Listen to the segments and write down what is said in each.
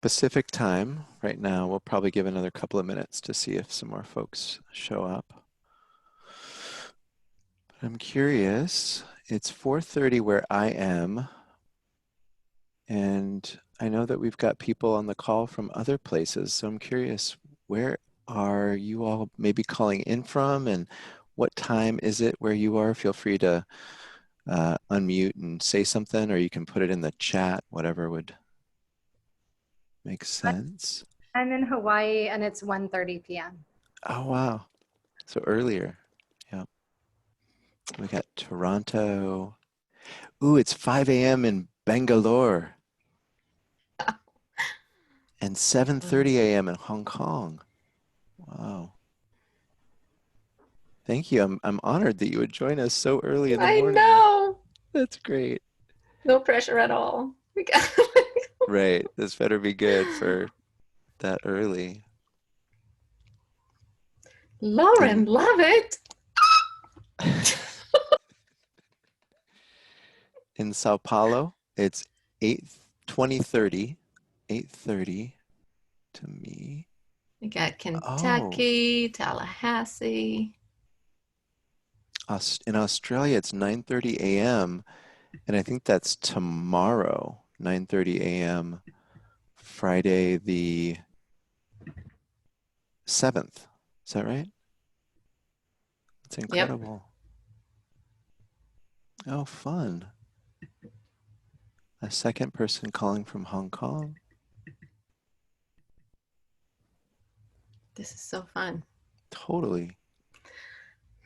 Pacific time right now. We'll probably give another couple of minutes to see if some more folks show up. But I'm curious. It's 4:30 where I am, and I know that we've got people on the call from other places. So I'm curious, where are you all maybe calling in from, and what time is it where you are? Feel free to unmute and say something, or you can put it in the chat, whatever would make sense. I'm in Hawaii and it's 1:30 p.m. Oh, wow. So earlier. Yeah. We got Toronto. Ooh, it's 5 a.m. in Bangalore and 7:30 a.m. in Hong Kong. Wow. Thank you. I'm honored that you would join us so early in the I morning. know. That's great. No pressure at all. Right. This better be good for that early. Lauren, love it. In Sao Paulo, it's 8:30 to me. We got Oh, Kentucky, Tallahassee. in Australia, it's 9:30 a.m. And I think that's tomorrow, 9:30 a.m., Friday the 7th. Is that right? That's incredible. Yep. Oh, fun. A second person calling from Hong Kong. This is so fun. Totally.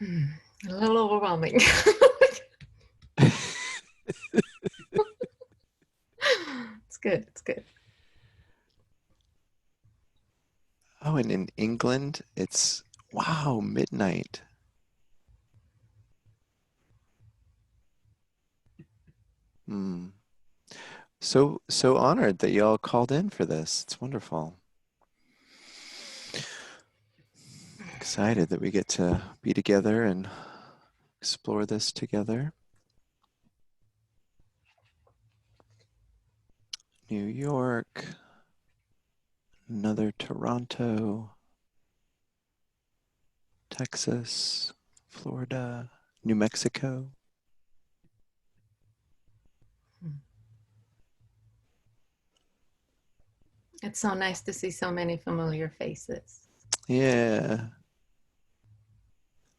A little overwhelming. It's good. It's good. Oh, and in England, it's, wow, midnight. Hmm. So honored that you all called in for this. It's wonderful. Excited that we get to be together and explore this together. New York, another Toronto, Texas, Florida, New Mexico. It's so nice to see so many familiar faces. Yeah.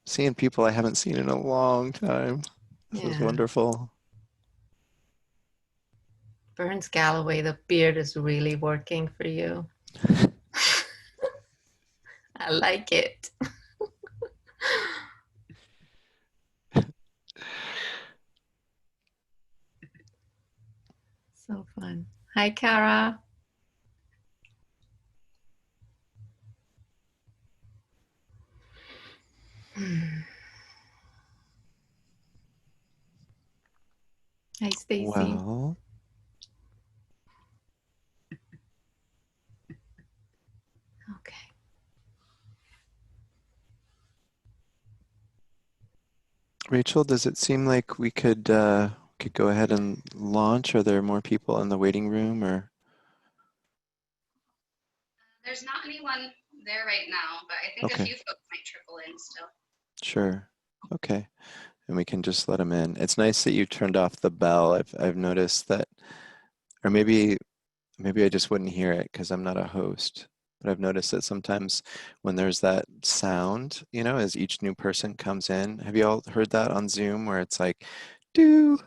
Seeing people I haven't seen in a long time. This is wonderful. Burns Galloway, the beard is really working for you. I like it. So fun. Hi, Kara. Hi, Stacy. Well, okay. Rachel, does it seem like we could go ahead and launch? Are there more people in the waiting room, or? There's not anyone there right now, but I think a few folks might trickle in still. Sure. Okay. And we can just let them in. It's nice that you turned off the bell. I've noticed that, or maybe I just wouldn't hear it because I'm not a host. But I've noticed that sometimes when there's that sound, as each new person comes in, have you all heard that on Zoom where it's like, do,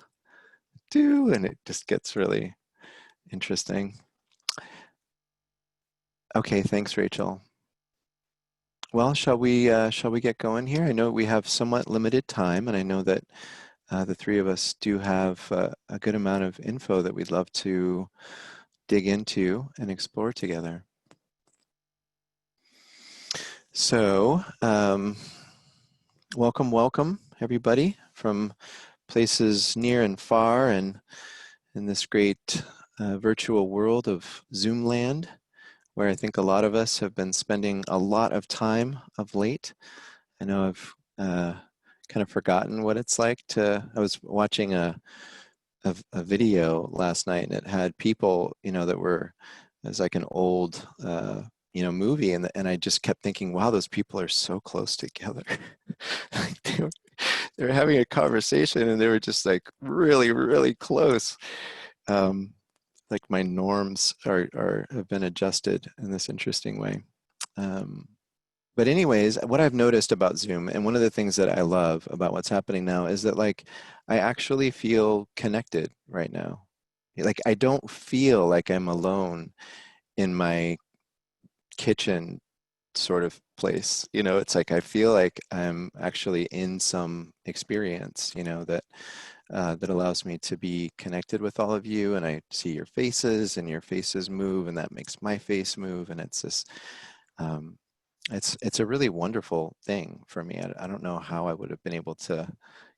and it just gets really interesting. Okay, thanks, Rachel. Well, shall we get going here? I know we have somewhat limited time, and I know that the three of us do have a good amount of info that we'd love to dig into and explore together. So, welcome, everybody from places near and far, and in this great virtual world of Zoom land, where I think a lot of us have been spending a lot of time of late. I know I've kind of forgotten what it's like I was watching a video last night, and it had people, that were as like an old movie, and I just kept thinking, wow, those people are so close together. Like they were having a conversation and they were just like really, really close. Like my norms have been adjusted in this interesting way. But anyways, what I've noticed about Zoom, and one of the things that I love about what's happening now, is that like I actually feel connected right now. Like I don't feel like I'm alone in my kitchen sort of place. It's like I feel like I'm actually in some experience, that allows me to be connected with all of you, and I see your faces, and your faces move, and that makes my face move, and it's this it's a really wonderful thing for me. I don't know how I would have been able to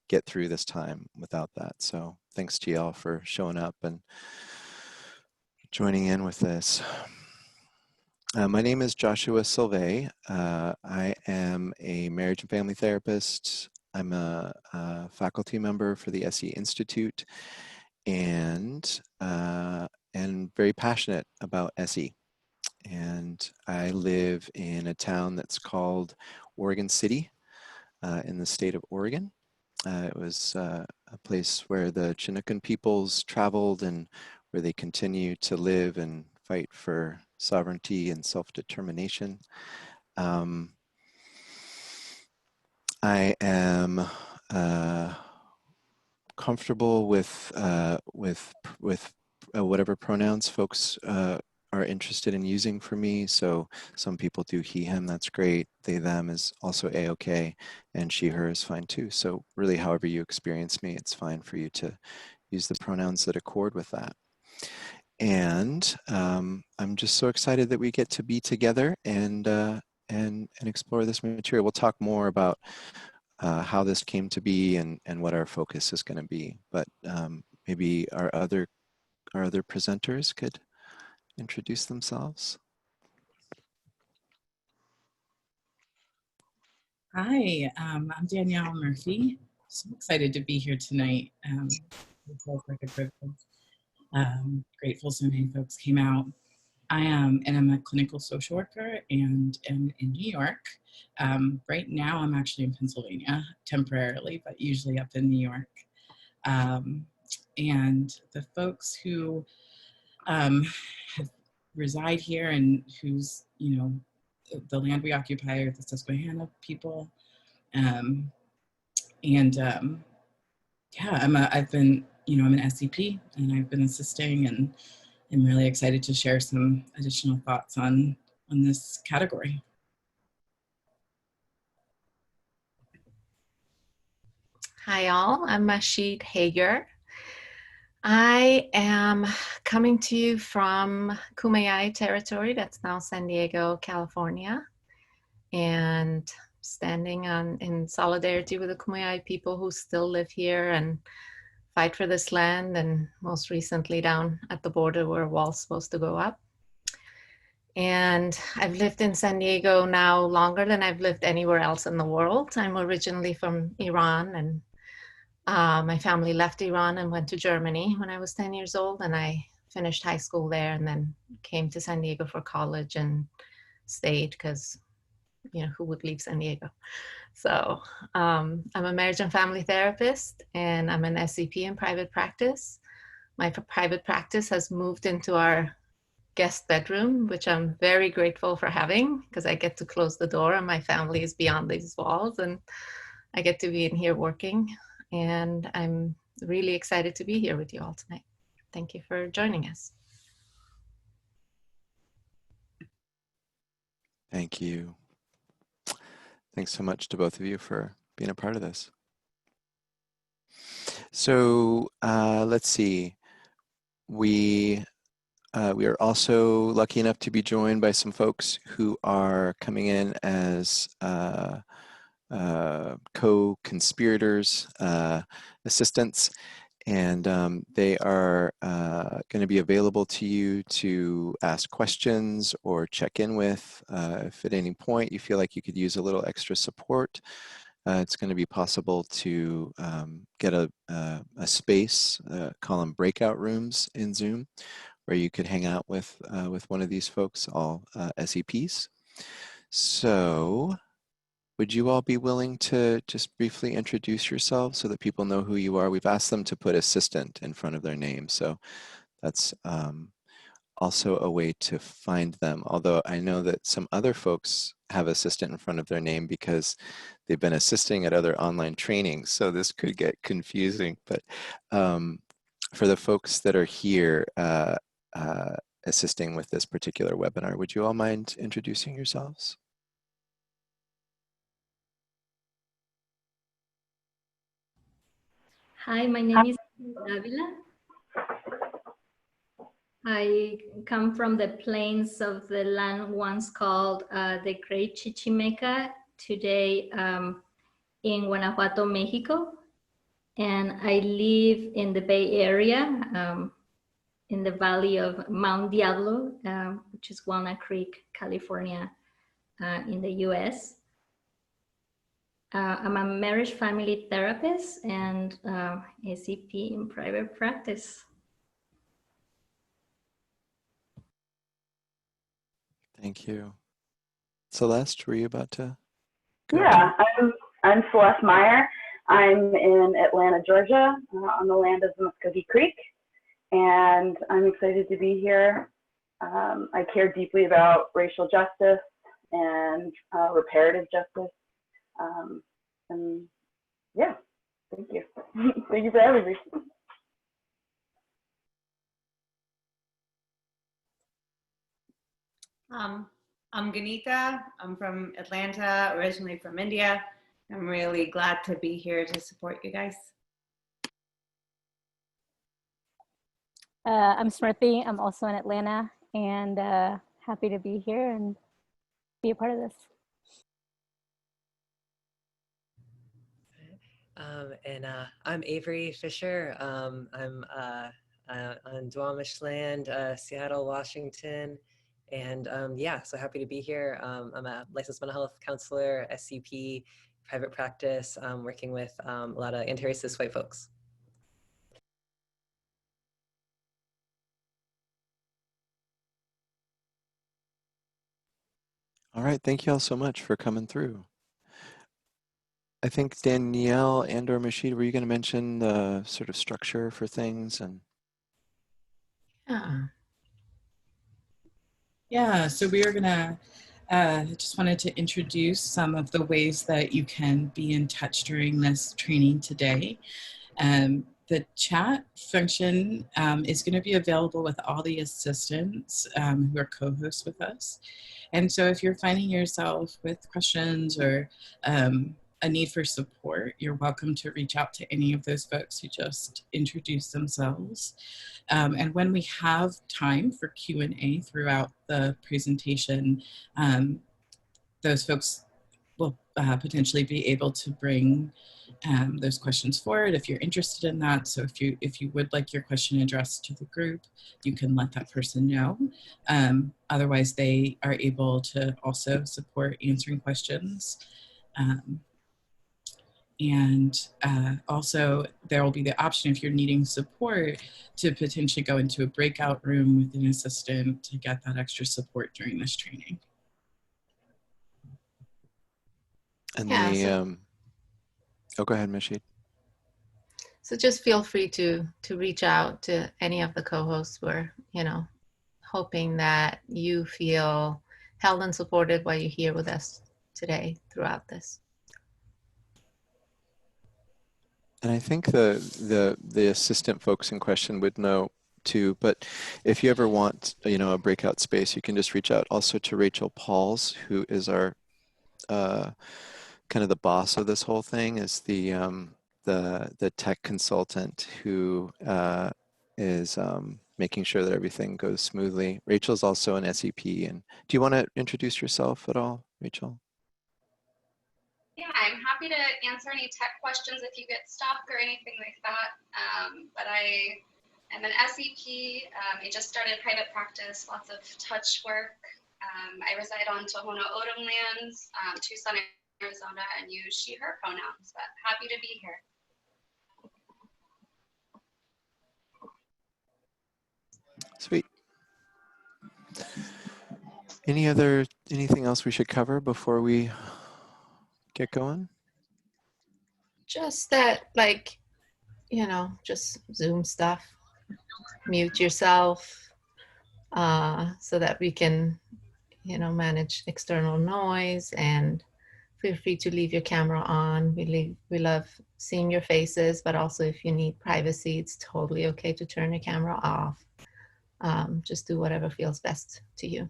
get through this time without that. So thanks to y'all for showing up and joining in with this. My name is Joshua Sylvae. I am a marriage and family therapist. I'm a faculty member for the SE Institute, and very passionate about SE. And I live in a town that's called Oregon City in the state of Oregon. It was a place where the Chinookan peoples traveled and where they continue to live and fight for sovereignty and self-determination. I am comfortable with whatever pronouns folks are interested in using for me. So some people do he, him, that's great. They, them is also a-okay, and she, her is fine too. So really, however you experience me, it's fine for you to use the pronouns that accord with that. And I'm just so excited that we get to be together and explore this material. We'll talk more about how this came to be and what our focus is going to be. But maybe our other presenters could introduce themselves. Hi, I'm Danielle Murphy. So excited to be here tonight. It feels like a privilege. Grateful so many folks came out. I'm a clinical social worker and am in New York. Right now, I'm actually in Pennsylvania temporarily, but usually up in New York. And the folks who have reside here and who's, the land we occupy are the Susquehanna people. Yeah, I've been, I'm an SCP and I've been assisting, and I'm really excited to share some additional thoughts on this category. Hi all, I'm Mahshid Hager. I am coming to you from Kumeyaay territory, that's now San Diego, California, and standing in solidarity with the Kumeyaay people who still live here and fight for this land, and most recently down at the border where a wall's supposed to go up. And I've lived in San Diego now longer than I've lived anywhere else in the world. I'm originally from Iran, and my family left Iran and went to Germany when I was 10 years old, and I finished high school there and then came to San Diego for college and stayed because, who would leave San Diego? So I'm a marriage and family therapist, and I'm an SCP in private practice. My private practice has moved into our guest bedroom, which I'm very grateful for having, because I get to close the door and my family is beyond these walls, and I get to be in here working. And I'm really excited to be here with you all tonight. Thank you for joining us. Thank you. Thanks so much to both of you for being a part of this. So let's see. We are also lucky enough to be joined by some folks who are coming in as co-conspirators, assistants, and they are going to be available to you to ask questions or check in with. If at any point you feel like you could use a little extra support, it's going to be possible to get a space, call them breakout rooms in Zoom, where you could hang out with one of these folks, all SEPs. So would you all be willing to just briefly introduce yourselves so that people know who you are? We've asked them to put assistant in front of their name, so that's also a way to find them. Although I know that some other folks have assistant in front of their name because they've been assisting at other online trainings, so this could get confusing. But for the folks that are here assisting with this particular webinar, would you all mind introducing yourselves? Hi, my name is Davila. I come from the plains of the land once called the Great Chichimeca, today in Guanajuato, Mexico. And I live in the Bay Area, in the valley of Mount Diablo, which is Walnut Creek, California, in the US. I'm a marriage family therapist and SEP in private practice. Thank you. Celeste, were you about to go? Yeah, I'm Celeste Meyer. I'm in Atlanta, Georgia, on the land of Muskogee Creek, and I'm excited to be here. I care deeply about racial justice and reparative justice. And yeah, thank you. Thank you for having me. I'm Ganita. I'm from Atlanta, originally from India. I'm really glad to be here to support you guys. I'm Smriti. I'm also in Atlanta and happy to be here and be a part of this. I'm Avery Fisher. I'm on Duwamish land, Seattle, Washington. And yeah, so happy to be here. I'm a licensed mental health counselor, SCP, private practice, working with a lot of anti-racist white folks. All right, thank you all so much for coming through. I think Danielle and or Mahshid, were you going to mention the sort of structure for things? And Yeah, so we are gonna, just wanted to introduce some of the ways that you can be in touch during this training today. The chat function is going to be available with all the assistants who are co-hosts with us. And so if you're finding yourself with questions or a need for support, you're welcome to reach out to any of those folks who just introduced themselves. And when we have time for Q&A throughout the presentation, those folks will potentially be able to bring those questions forward if you're interested in that. So if you would like your question addressed to the group, you can let that person know. Otherwise, they are able to also support answering questions. Also, there will be the option if you're needing support to potentially go into a breakout room with an assistant to get that extra support during this training. And Yeah, oh, go ahead, Mahshid. So just feel free to reach out to any of the co-hosts. We're, hoping that you feel held and supported while you're here with us today throughout this. And I think the assistant folks in question would know too, but if you ever want, a breakout space, you can just reach out also to Rachel Pauls, who is our kind of the boss of this whole thing, is the tech consultant who is making sure that everything goes smoothly. Rachel's also an SEP. And do you want to introduce yourself at all, Rachel? Yeah, I'm happy to answer any tech questions if you get stuck or anything like that. But I am an SEP. I just started private practice, lots of touch work. I reside on Tohono O'odham lands, Tucson, Arizona, and use she, her pronouns, but happy to be here. Sweet. Anything else we should cover before we get going? Just that, like, just Zoom stuff. Mute yourself so that we can, manage external noise, and feel free to leave your camera on. We love seeing your faces, but also if you need privacy, it's totally okay to turn your camera off. Just do whatever feels best to you.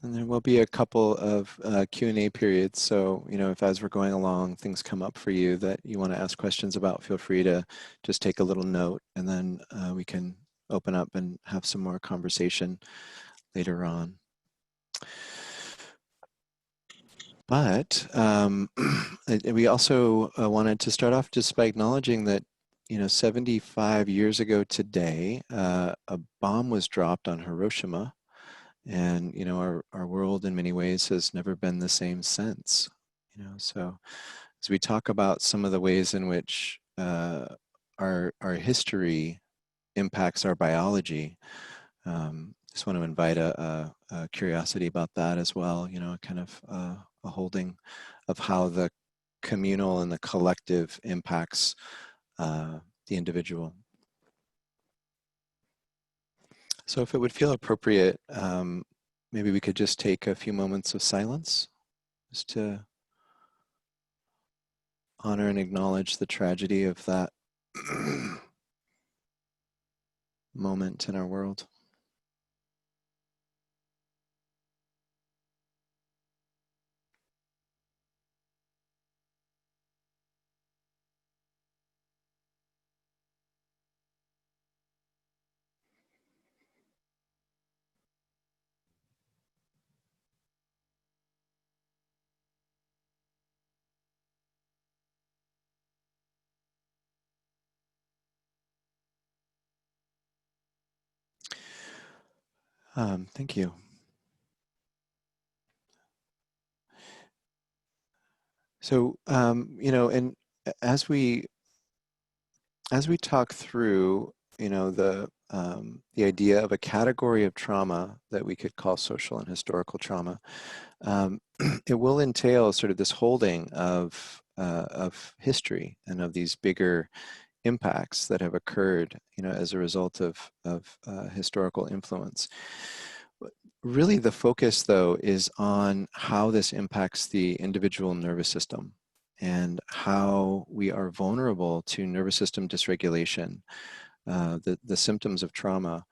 And there will be a couple of Q&A periods. So, if as we're going along, things come up for you that you want to ask questions about, feel free to just take a little note, and then we can open up and have some more conversation later on. But we also wanted to start off just by acknowledging that, 75 years ago today, a bomb was dropped on Hiroshima. And, our world in many ways has never been the same since. So as we talk about some of the ways in which our history impacts our biology, just want to invite a curiosity about that as well, kind of a holding of how the communal and the collective impacts the individual. So if it would feel appropriate, maybe we could just take a few moments of silence just to honor and acknowledge the tragedy of that moment in our world. Thank you. So, and as we talk through, the idea of a category of trauma that we could call social and historical trauma, it will entail sort of this holding of history and of these bigger impacts that have occurred, as a result of historical influence. Really, the focus, though, is on how this impacts the individual nervous system and how we are vulnerable to nervous system dysregulation, the symptoms of trauma,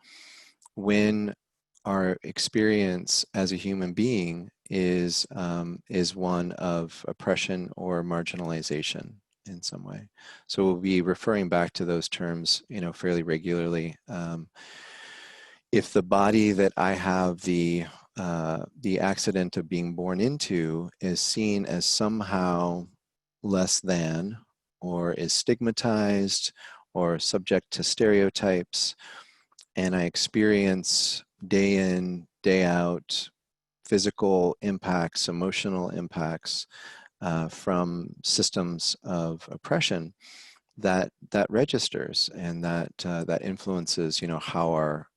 when our experience as a human being is one of oppression or marginalization in some way. So we'll be referring back to those terms, fairly regularly. If the body that I have the accident of being born into is seen as somehow less than, or is stigmatized, or subject to stereotypes, and I experience day in, day out physical impacts, emotional impacts from systems of oppression, that registers, and that influences,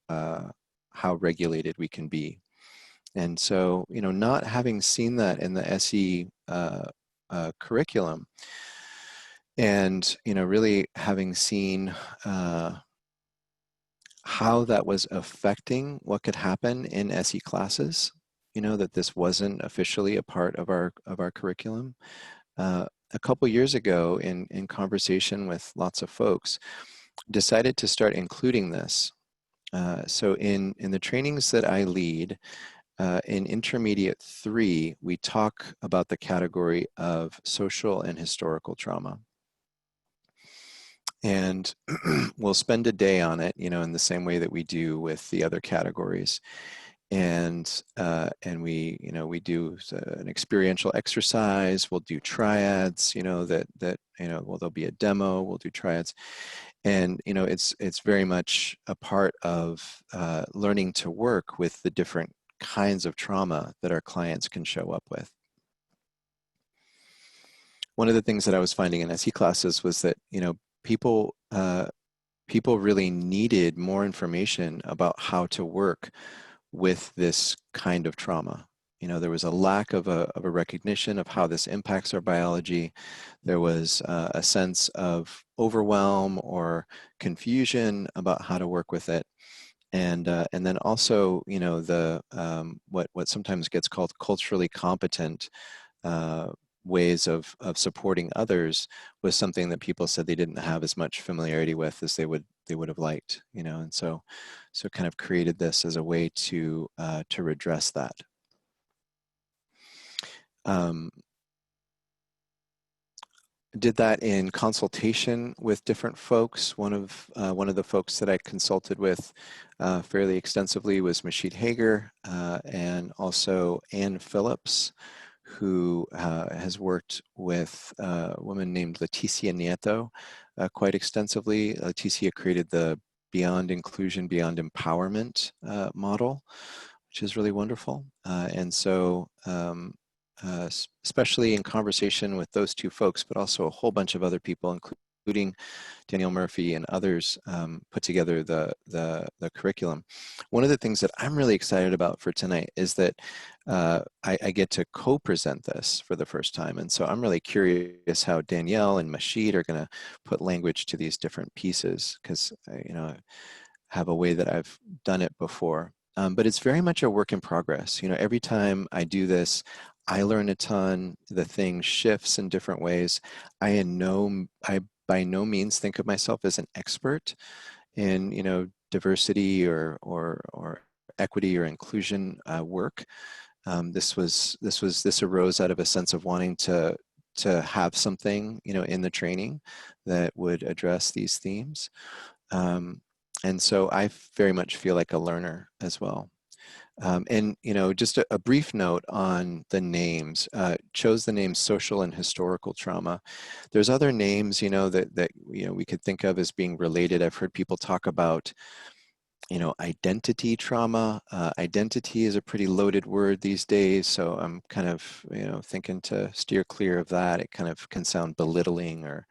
how regulated we can be. And so, not having seen that in the SE curriculum, and really having seen how that was affecting what could happen in SE classes, that this wasn't officially a part of our curriculum. A couple years ago, in conversation with lots of folks, decided to start including this. So in the trainings that I lead, in Intermediate 3, we talk about the category of social and historical trauma. And we'll spend a day on it, in the same way that we do with the other categories. And we, we do an experiential exercise. We'll do triads, well, there'll be a demo. We'll do triads. And, it's very much a part of learning to work with the different kinds of trauma that our clients can show up with. One of the things that I was finding in SE classes was that, people people really needed more information about how to work with this kind of trauma. You know, there was a lack of a recognition of how this impacts our biology. There was a sense of overwhelm or confusion about how to work with it. And then also, you know, the what sometimes gets called culturally competent ways of supporting others was something that people said they didn't have as much familiarity with as they would have liked, you know, and so kind of created this as a way to redress that. Did that in consultation with different folks. One of the folks that I consulted with fairly extensively was Mahshid Hager, and also Ann Phillips, who has worked with a woman named Leticia Nieto quite extensively. Leticia created the Beyond Inclusion, Beyond Empowerment model, which is really wonderful. And so especially in conversation with those two folks, but also a whole bunch of other people, including Danielle Murphy and others, put together the curriculum. One of the things that I'm really excited about for tonight is that I get to co-present this for the first time. And so I'm really curious how Danielle and Mahshid are going to put language to these different pieces, because you know, I have a way that I've done it before. But it's very much a work in progress. You know, every time I do this, I learn a ton. The thing shifts in different ways. I by no means think of myself as an expert in, you know, diversity or equity or inclusion work. This arose out of a sense of wanting to have something, you know, in the training that would address these themes. And so I very much feel like a learner as well. And, you know, just a brief note on the names. Chose the name social and historical trauma. There's other names, you know, that you know, we could think of as being related. I've heard people talk about, you know, identity trauma. Identity is a pretty loaded word these days, so I'm kind of, you know, thinking to steer clear of that. It kind of can sound belittling or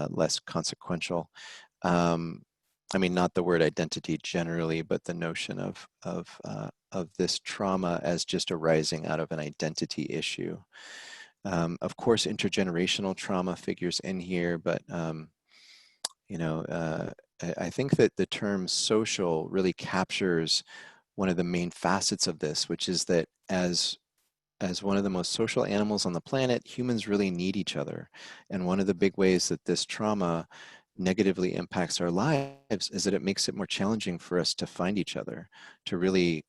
less consequential. I mean, not the word identity generally, but the notion of this trauma as just arising out of an identity issue. Of course, intergenerational trauma figures in here, but you know, I think that the term social really captures one of the main facets of this, which is that as one of the most social animals on the planet, humans really need each other. And one of the big ways that this trauma negatively impacts our lives is that it makes it more challenging for us to find each other, to really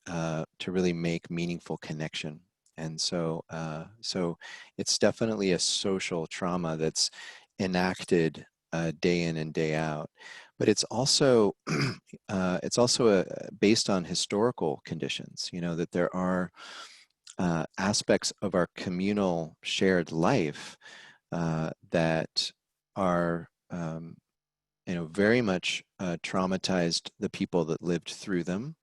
make meaningful connection. And so it's definitely a social trauma that's enacted day in and day out. But it's also based on historical conditions. You know, that there are aspects of our communal shared life that are you know, very much traumatized the people that lived through them,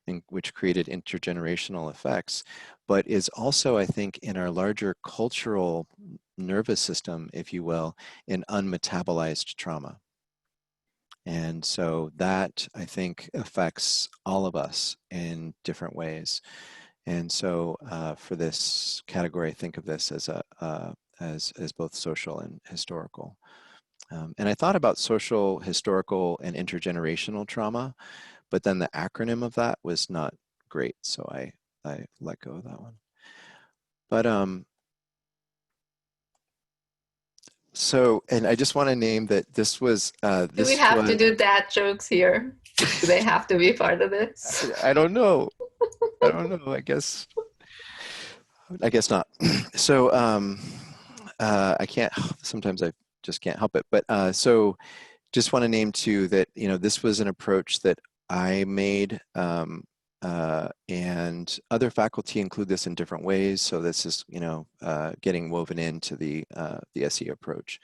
and which created intergenerational effects, but is also, I think, in our larger cultural nervous system, if you will, an unmetabolized trauma. And so that, I think, affects all of us in different ways. And so for this category, I think of this as as both social and historical. And I thought about social, historical, and intergenerational trauma, but then the acronym of that was not great, so I let go of that one. But so, and I just want to name that this was Do we have to do dad jokes here? Do they have to be part of this? I don't know. I don't know. I guess not. So I can't. Sometimes I just can't help it. But so just want to name too that, you know, this was an approach that I made, and other faculty include this in different ways. So this is, you know, getting woven into the SE approach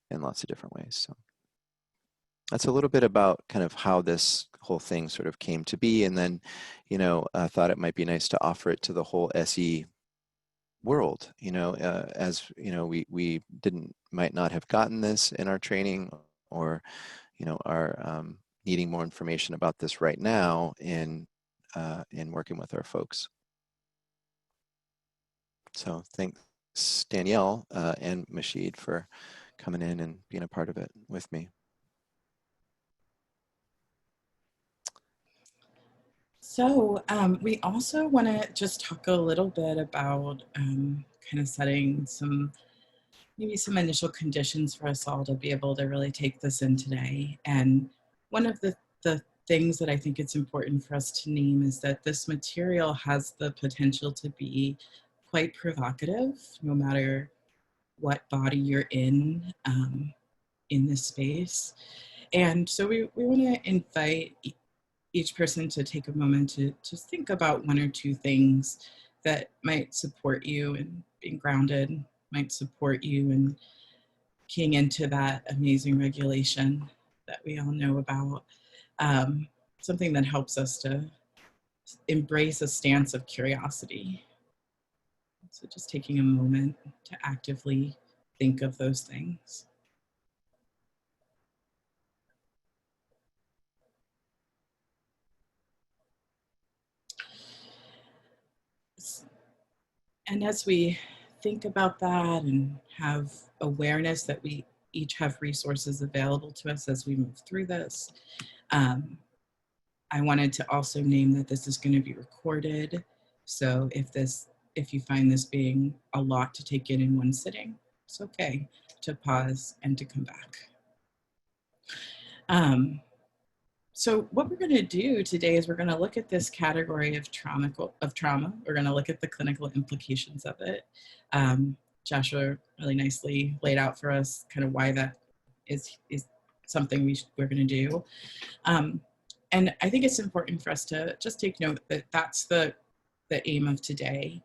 in lots of different ways. So that's a little bit about kind of how this whole thing sort of came to be. And then, you know, I thought it might be nice to offer it to the whole SE world, you know, as, you know, we might not have gotten this in our training, or, are needing more information about this right now in working with our folks. So thanks, Danielle and Mahshid, for coming in and being a part of it with me. So we also want to just talk a little bit about kind of setting maybe some initial conditions for us all to be able to really take this in today. And one of the things that I think it's important for us to name is that this material has the potential to be quite provocative, no matter what body you're in this space. And so we want to invite each person to take a moment to just think about one or two things that might support you in being grounded, might support you in keying into that amazing regulation that we all know about. Something that helps us to embrace a stance of curiosity. So just taking a moment to actively think of those things. And as we think about that and have awareness that we each have resources available to us as we move through this, I wanted to also name that this is going to be recorded. So if you find this being a lot to take in one sitting, it's okay to pause and to come back. So what we're going to do today is we're going to look at this category of trauma. We're going to look at the clinical implications of it. Joshua really nicely laid out for us kind of why that is something we're going to do. And I think it's important for us to just take note that that's the aim of today.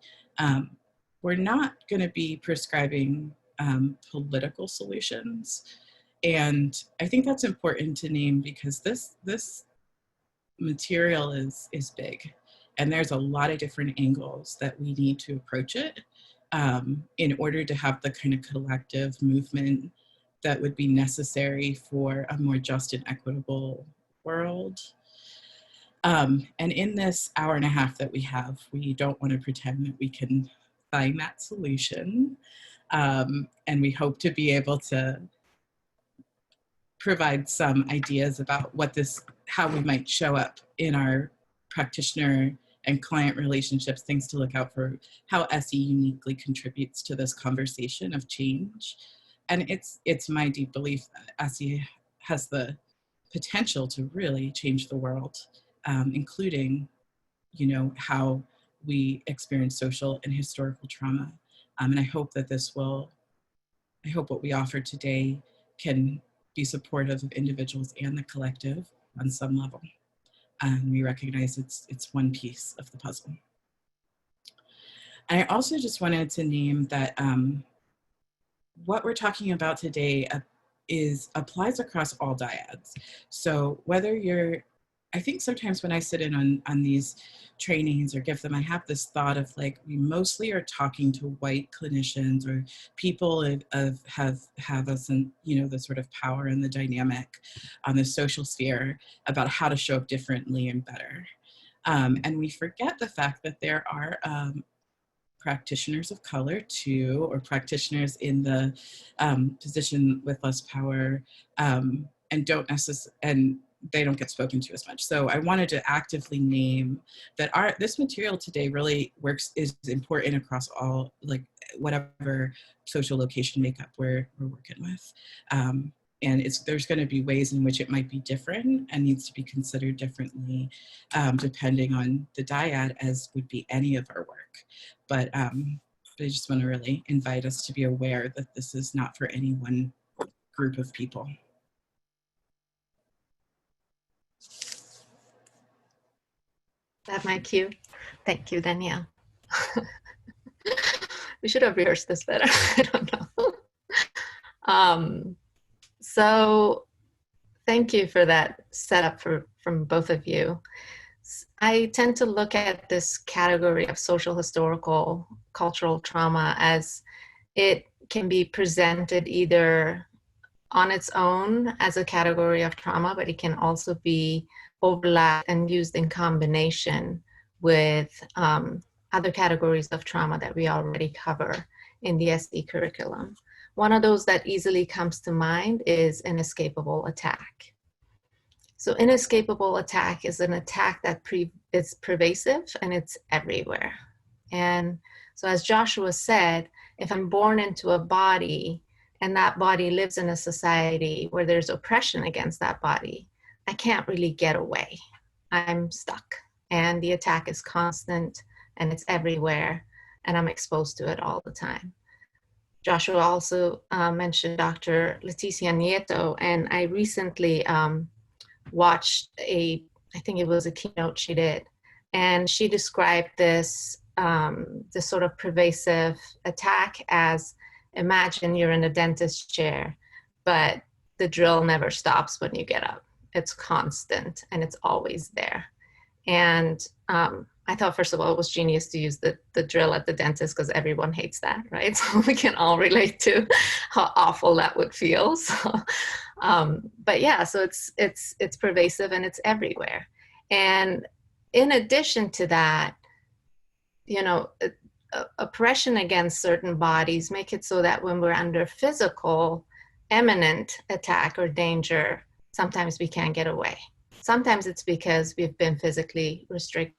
We're not going to be prescribing political solutions. And I think that's important to name because this material is big. And there's a lot of different angles that we need to approach it in order to have the kind of collective movement that would be necessary for a more just and equitable world. And in this hour and a half that we have, we don't want to pretend that we can find that solution. And we hope to be able to provide some ideas about how we might show up in our practitioner and client relationships, things to look out for, how SE uniquely contributes to this conversation of change. And it's my deep belief that SE has the potential to really change the world, including, how we experience social and historical trauma. And I hope that what we offer today can be supportive of individuals and the collective on some level. And we recognize it's one piece of the puzzle. And I also just wanted to name that what we're talking about today applies across all dyads. So whether I think sometimes when I sit in on these trainings or give them, I have this thought of like, we mostly are talking to white clinicians or people have us in, the sort of power and the dynamic on the social sphere about how to show up differently and better. And we forget the fact that there are practitioners of color too, or practitioners in the position with less power and they don't get spoken to as much. So I wanted to actively name that this material today really is important across all, like whatever social location makeup we're working with. And there's going to be ways in which it might be different and needs to be considered differently depending on the dyad, as would be any of our work. But I just want to really invite us to be aware that this is not for any one group of people. That my cue. Thank you, Danielle. We should have rehearsed this better. I don't know. So thank you for that setup from both of you. I tend to look at this category of social, historical, cultural trauma as it can be presented either on its own as a category of trauma, but it can also be overlapped and used in combination with other categories of trauma that we already cover in the SD curriculum. One of those that easily comes to mind is inescapable attack. So inescapable attack is an attack that is pervasive and it's everywhere. And so as Joshua said, if I'm born into a body and that body lives in a society where there's oppression against that body, I can't really get away. I'm stuck. And the attack is constant and it's everywhere and I'm exposed to it all the time. Joshua also mentioned Dr. Leticia Nieto, and I recently watched I think it was a keynote she did, and she described this sort of pervasive attack as, imagine you're in a dentist chair, but the drill never stops when you get up. It's constant and it's always there. And I thought, first of all, it was genius to use the drill at the dentist because everyone hates that, right? So we can all relate to how awful that would feel. So, but yeah, so it's pervasive and it's everywhere. And in addition to that, you know, oppression against certain bodies make it so that when we're under physical, imminent attack or danger, sometimes we can't get away. Sometimes it's because we've been physically restricted,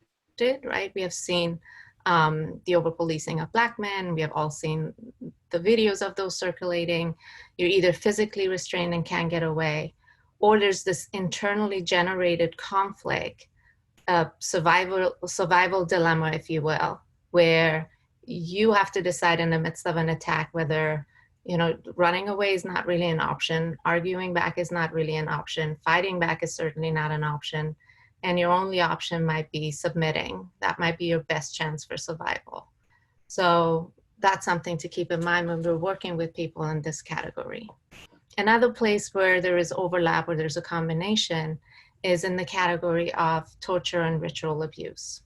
right? We have seen the over-policing of Black men. We have all seen the videos of those circulating. You're either physically restrained and can't get away, or there's this internally generated conflict, survival dilemma, if you will, where you have to decide in the midst of an attack whether, you know, running away is not really an option, arguing back is not really an option, fighting back is certainly not an option, and your only option might be submitting. That might be your best chance for survival. So that's something to keep in mind when we're working with people in this category. Another place where there is overlap, where there's a combination, is in the category of torture and ritual abuse.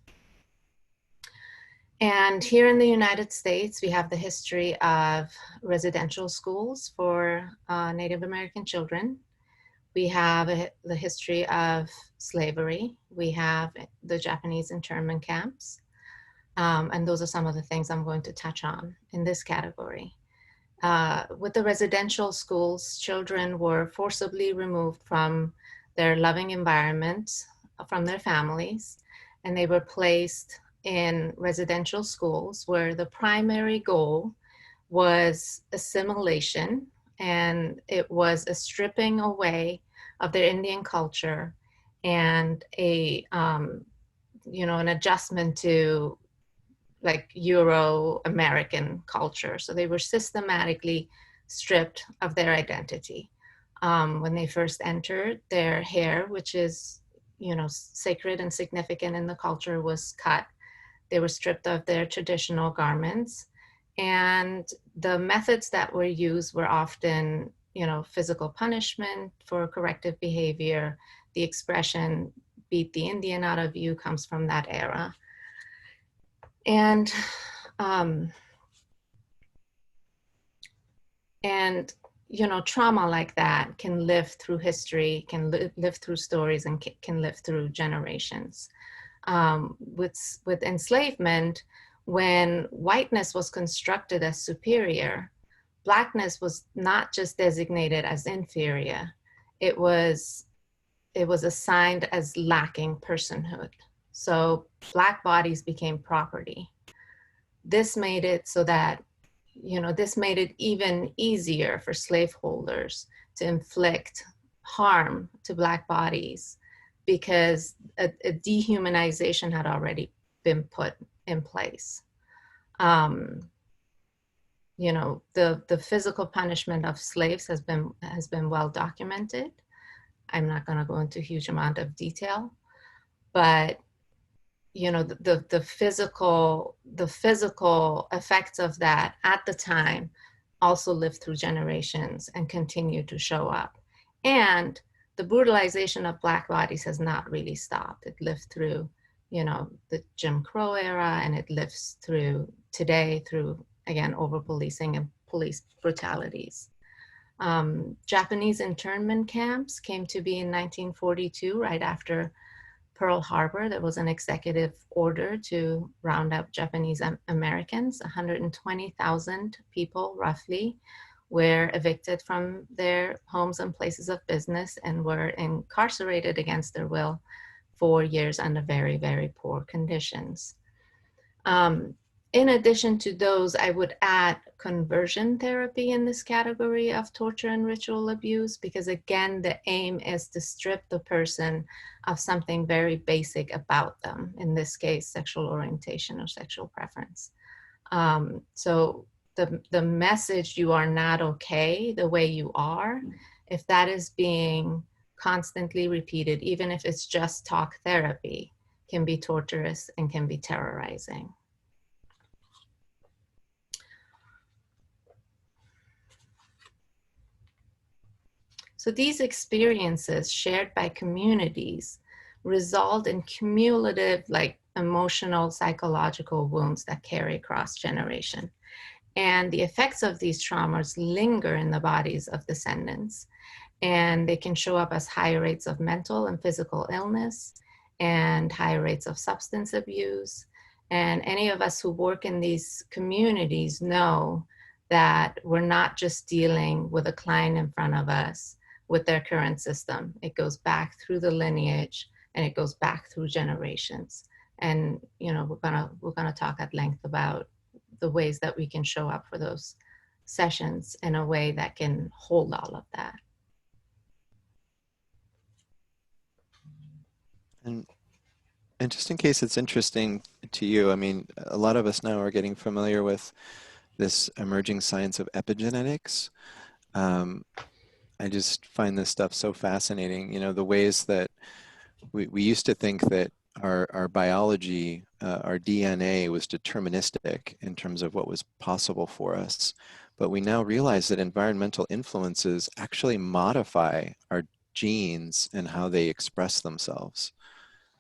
And here in the United States, we have the history of residential schools for Native American children. We have the history of slavery. We have the Japanese internment camps. And those are some of the things I'm going to touch on in this category. With the residential schools, children were forcibly removed from their loving environment, from their families, and they were placed in residential schools where the primary goal was assimilation, and it was a stripping away of their Indian culture and a you know, an adjustment to like Euro-American culture. So they were systematically stripped of their identity. When they first entered, their hair, which is, you know, sacred and significant in the culture, was cut. They were stripped of their traditional garments. And the methods that were used were often, you know, physical punishment for corrective behavior. The expression, beat the Indian out of you, comes from that era. And you know, trauma like that can live through history, can live through stories, and can live through generations. With enslavement, when whiteness was constructed as superior, Blackness was not just designated as inferior, it was assigned as lacking personhood. So Black bodies became property. This made it so that, you know, this made it even easier for slaveholders to inflict harm to Black bodies because a dehumanization had already been put in place. You know, the physical punishment of slaves has been well documented. I'm not going to go into a huge amount of detail, but you know, the physical effects of that at the time also lived through generations and continue to show up. And the brutalization of Black bodies has not really stopped. It lived through, you know, the Jim Crow era, and it lives through today through, again, over-policing and police brutalities. Japanese internment camps came to be in 1942, right after Pearl Harbor. There was an executive order to round up Japanese Americans. 120,000 people, roughly, were evicted from their homes and places of business and were incarcerated against their will for years under very, very poor conditions. In addition to those, I would add conversion therapy in this category of torture and ritual abuse, because again, the aim is to strip the person of something very basic about them, in this case, sexual orientation or sexual preference. So the message, you are not okay the way you are, if that is being constantly repeated, even if it's just talk therapy, can be torturous and can be terrorizing. So these experiences shared by communities result in cumulative, like, emotional, psychological wounds that carry across generation. And the effects of these traumas linger in the bodies of descendants. And they can show up as higher rates of mental and physical illness and higher rates of substance abuse. And any of us who work in these communities know that we're not just dealing with a client in front of us with their current system. It goes back through the lineage and it goes back through generations. And we're gonna talk at length about the ways that we can show up for those sessions in a way that can hold all of that. And just in case it's interesting to you, I mean, a lot of us now are getting familiar with this emerging science of epigenetics. I just find this stuff so fascinating. You know, the ways that we used to think that our biology, our DNA was deterministic in terms of what was possible for us. But we now realize that environmental influences actually modify our genes and how they express themselves.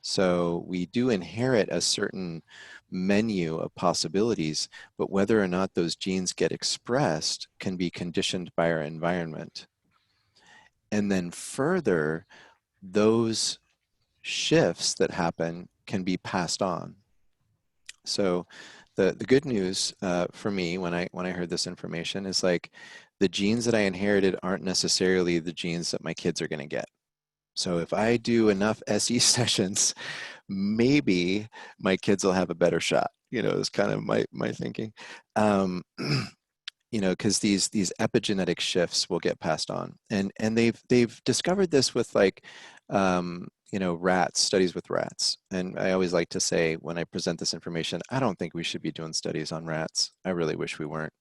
So we do inherit a certain menu of possibilities, but whether or not those genes get expressed can be conditioned by our environment. And then further, those shifts that happen can be passed on. So the good news for me when I heard this information is, like, the genes that I inherited aren't necessarily the genes that my kids are going to get. So if I do enough SE sessions, maybe my kids will have a better shot. You know, it's kind of my thinking. You know, because these epigenetic shifts will get passed on, and they've discovered this with, like, you know, rats, studies with rats. And I always like to say when I present this information, I don't think we should be doing studies on rats. I really wish we weren't,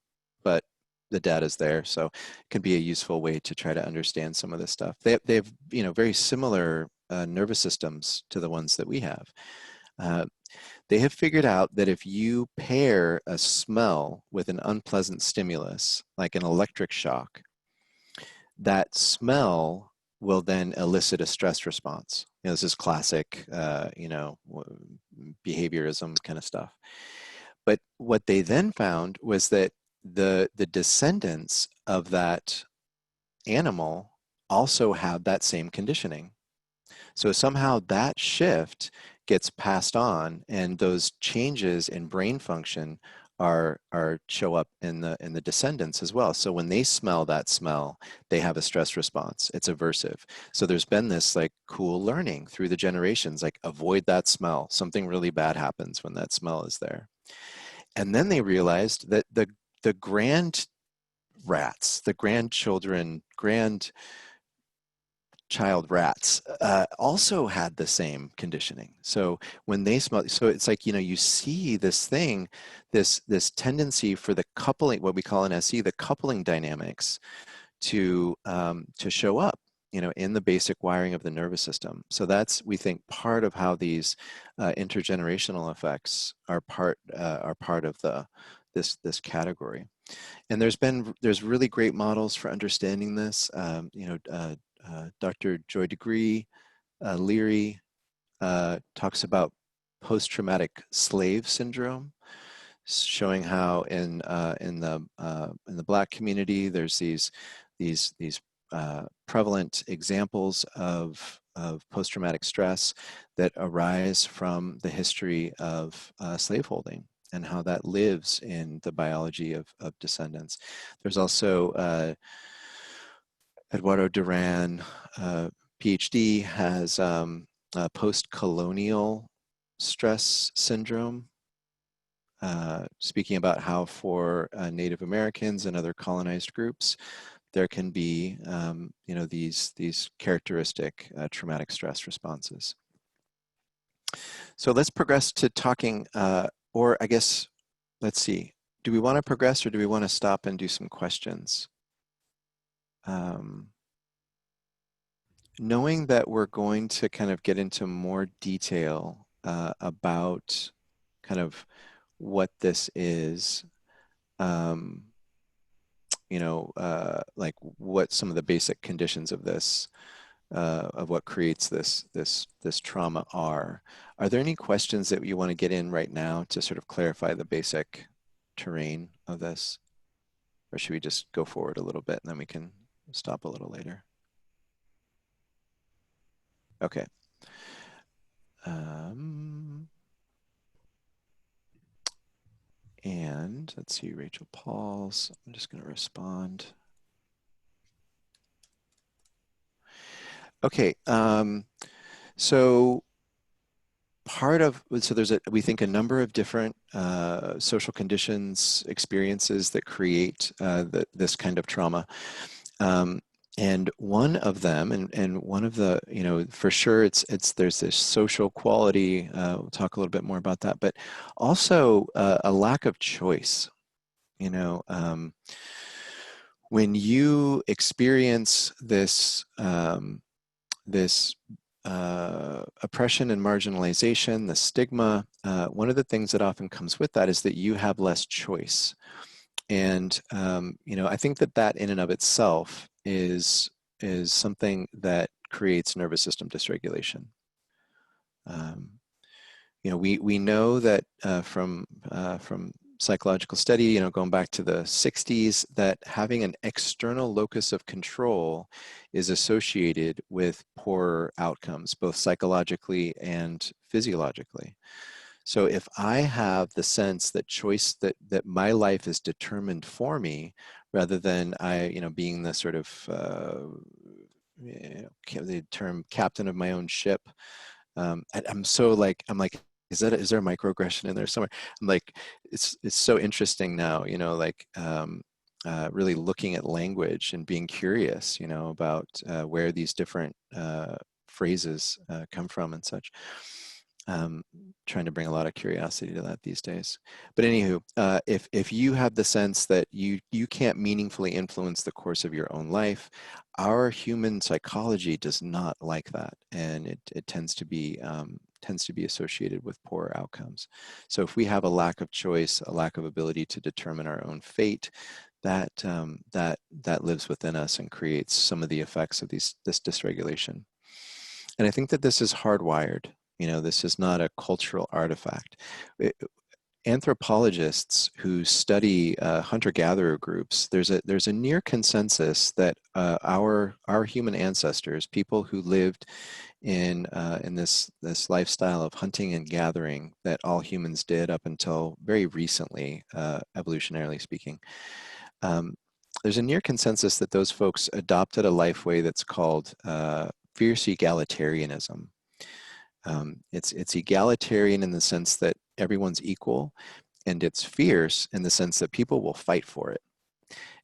but the data's there, so it can be a useful way to try to understand some of this stuff. They've you know, very similar nervous systems to the ones that we have. They have figured out that if you pair a smell with an unpleasant stimulus, like an electric shock, that smell will then elicit a stress response. You know, this is classic, you know, behaviorism kind of stuff. But what they then found was that the descendants of that animal also have that same conditioning. So somehow that shift gets passed on, and those changes in brain function are show up in the descendants as well. So when they smell that smell, they have a stress response. It's aversive. So there's been this, like, cool learning through the generations, like, avoid that smell. Something really bad happens when that smell is there. And then they realized that the grand rats, the grandchildren, child rats also had the same conditioning. So when they smell, so it's like, you know, you see this thing, this tendency for the coupling, what we call in SE, the coupling dynamics to show up, you know, in the basic wiring of the nervous system. So that's, we think, part of how these intergenerational effects are part of this category. And there's really great models for understanding this. You know, Dr. Joy DeGree, Leary talks about post-traumatic slave syndrome, showing how in the Black community there's these these prevalent examples of post-traumatic stress that arise from the history of slaveholding and how that lives in the biology of descendants. There's also Eduardo Duran, PhD, has post-colonial stress syndrome, speaking about how for Native Americans and other colonized groups, there can be, these characteristic traumatic stress responses. So let's progress to talking, or I guess, let's see, do we want to progress or do we want to stop and do some questions? Knowing that we're going to kind of get into more detail about kind of what this is, like what some of the basic conditions of this, of what creates this trauma are. Are there any questions that you want to get in right now to sort of clarify the basic terrain of this? Or should we just go forward a little bit and then we can stop a little later? Okay. And let's see, Rachel Pauls. I'm just going to respond. Okay. So there's we think a number of different social conditions, experiences that create this kind of trauma. And one of them, and one of the, for sure there's this social quality, we'll talk a little bit more about that, but also a lack of choice. When you experience this, oppression and marginalization, the stigma, one of the things that often comes with that is that you have less choice. And, I think that in and of itself is something that creates nervous system dysregulation. We know that from psychological study, going back to the 60s, that having an external locus of control is associated with poorer outcomes, both psychologically and physiologically. So if I have the sense that that my life is determined for me, rather than being the sort of the term captain of my own ship, I'm like, is there a microaggression in there somewhere? I'm like, it's so interesting now, really looking at language and being curious, about where these different phrases come from and such. Trying to bring a lot of curiosity to that these days. But anywho, if you have the sense that you can't meaningfully influence the course of your own life, our human psychology does not like that, and it tends to be associated with poorer outcomes. So if we have a lack of choice, a lack of ability to determine our own fate, that lives within us and creates some of the effects of this dysregulation. And I think that this is hardwired. This is not a cultural artifact. Anthropologists who study hunter-gatherer groups, there's a near consensus that our human ancestors, people who lived in this lifestyle of hunting and gathering that all humans did up until very recently, evolutionarily speaking, there's a near consensus that those folks adopted a life way that's called fierce egalitarianism. It's egalitarian in the sense that everyone's equal, and it's fierce in the sense that people will fight for it.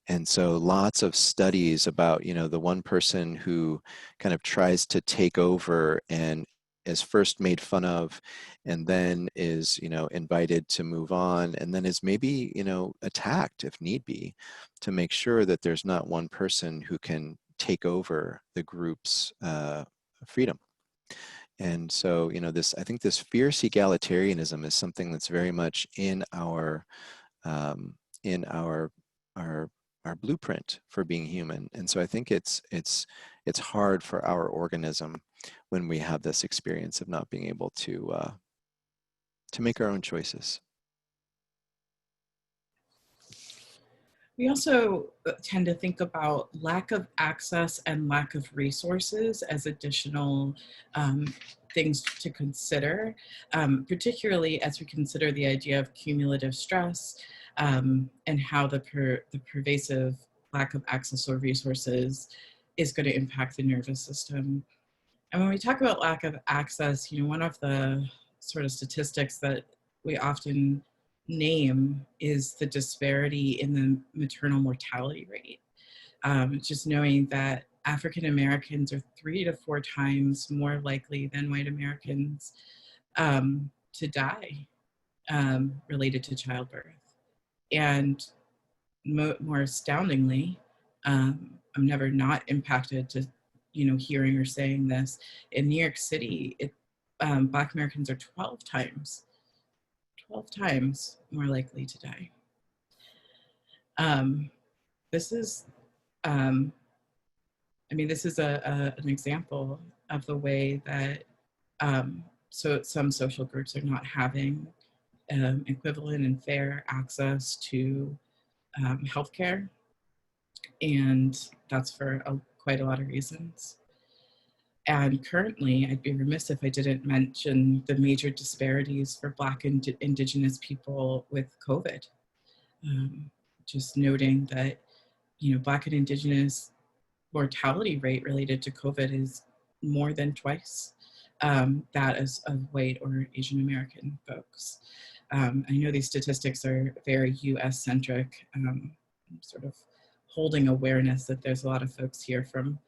And so lots of studies about, the one person who kind of tries to take over and is first made fun of, and then is, invited to move on, and then is maybe, attacked if need be, to make sure that there's not one person who can take over the group's freedom. And so, I think this fierce egalitarianism is something that's very much in our blueprint for being human. And so I think it's hard for our organism when we have this experience of not being able to make our own choices. We also tend to think about lack of access and lack of resources as additional things to consider, particularly as we consider the idea of cumulative stress and how the pervasive lack of access or resources is going to impact the nervous system. And when we talk about lack of access, you know, one of the sort of statistics that we often name is the disparity in the maternal mortality rate. Just knowing that African Americans are 3 to 4 times more likely than white Americans to die related to childbirth. And more astoundingly, I'm never not impacted to, you know, hearing or saying this. In New York City, Black Americans are 12 times more likely to die. This is, I mean, this is an example of the way that so some social groups are not having equivalent and fair access to healthcare, and that's for quite a lot of reasons. And currently, I'd be remiss if I didn't mention the major disparities for Black and Indigenous people with COVID. Just noting that, you know, Black and Indigenous mortality rate related to COVID is more than twice that of white or Asian American folks. I know these statistics are very US centric, sort of holding awareness that there's a lot of folks here from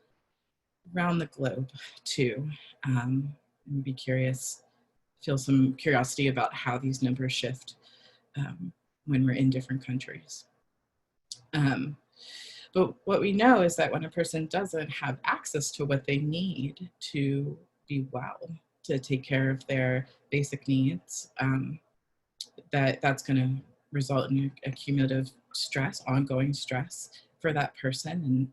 around the globe too. I'd be curious, feel some curiosity about how these numbers shift when we're in different countries. But what we know is that when a person doesn't have access to what they need to be well, to take care of their basic needs, that's going to result in a cumulative stress, ongoing stress for that person,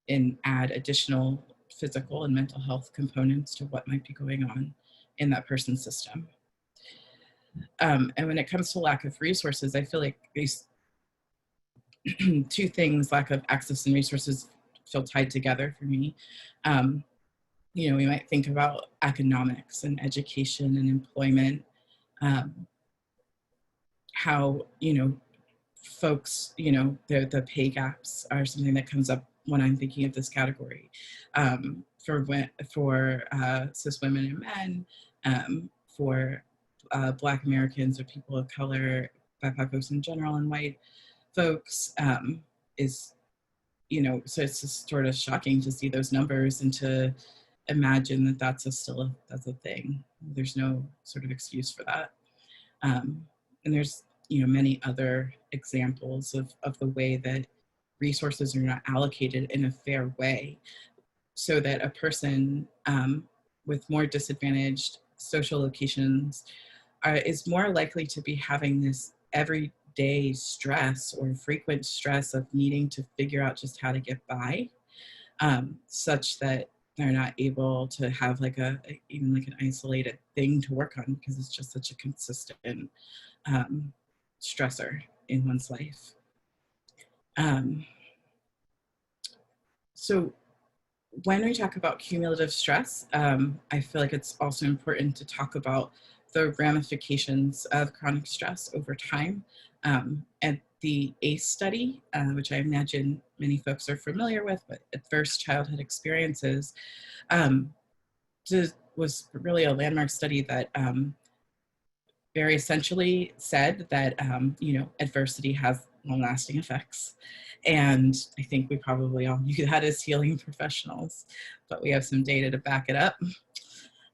and add additional physical and mental health components to what might be going on in that person's system. And when it comes to lack of resources, I feel like these two things, lack of access and resources, feel tied together for me. You know, we might think about economics and education and employment, how, you know, folks, you know, the pay gaps are something that comes up when I'm thinking of this category. For cis women and men, for Black Americans or people of color, BIPOC folks in general, and white folks, is, you know, so it's just sort of shocking to see those numbers and to imagine that that's a thing. There's no sort of excuse for that. And there's, you know, many other examples of the way that resources are not allocated in a fair way, so that a person with more disadvantaged social locations is more likely to be having this everyday stress or frequent stress of needing to figure out just how to get by, such that they're not able to have like even like an isolated thing to work on, because it's just such a consistent stressor in one's life. So when we talk about cumulative stress, I feel like it's also important to talk about the ramifications of chronic stress over time. And the ACE study, which I imagine many folks are familiar with adverse childhood experiences, was really a landmark study that very essentially said that, you know, adversity has long-lasting effects. And I think we probably all knew that as healing professionals, but we have some data to back it up.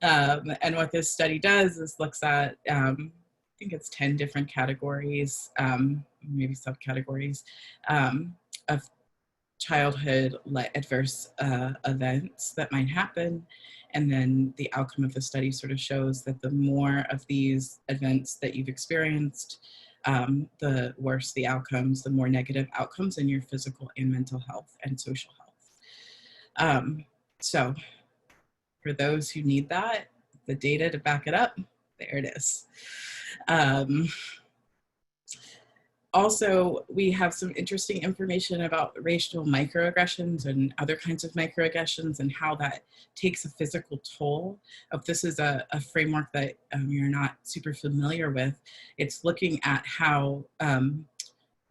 And what this study does is looks at, I think it's 10 different categories, maybe subcategories, of childhood adverse events that might happen. And then the outcome of the study sort of shows that the more of these events that you've experienced, the worse the outcomes, the more negative outcomes in your physical and mental health and social health. So for those who need that, the data to back it up, there it is. Also, we have some interesting information about racial microaggressions and other kinds of microaggressions and how that takes a physical toll. If this is a framework that you're not super familiar with, it's looking at how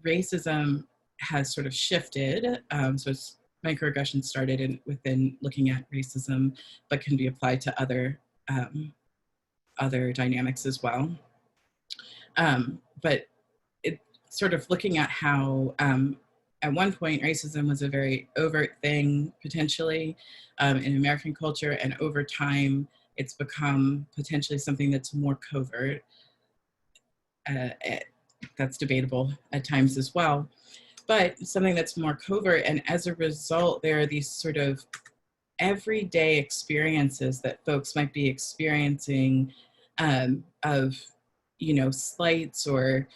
racism has sort of shifted. So it's microaggressions started within looking at racism, but can be applied to other dynamics as well. But it sort of looking at how at one point racism was a very overt thing potentially in American culture, and over time it's become potentially something that's more covert. That's debatable at times as well, but something that's more covert, and as a result there are these sort of everyday experiences that folks might be experiencing of, you know, slights or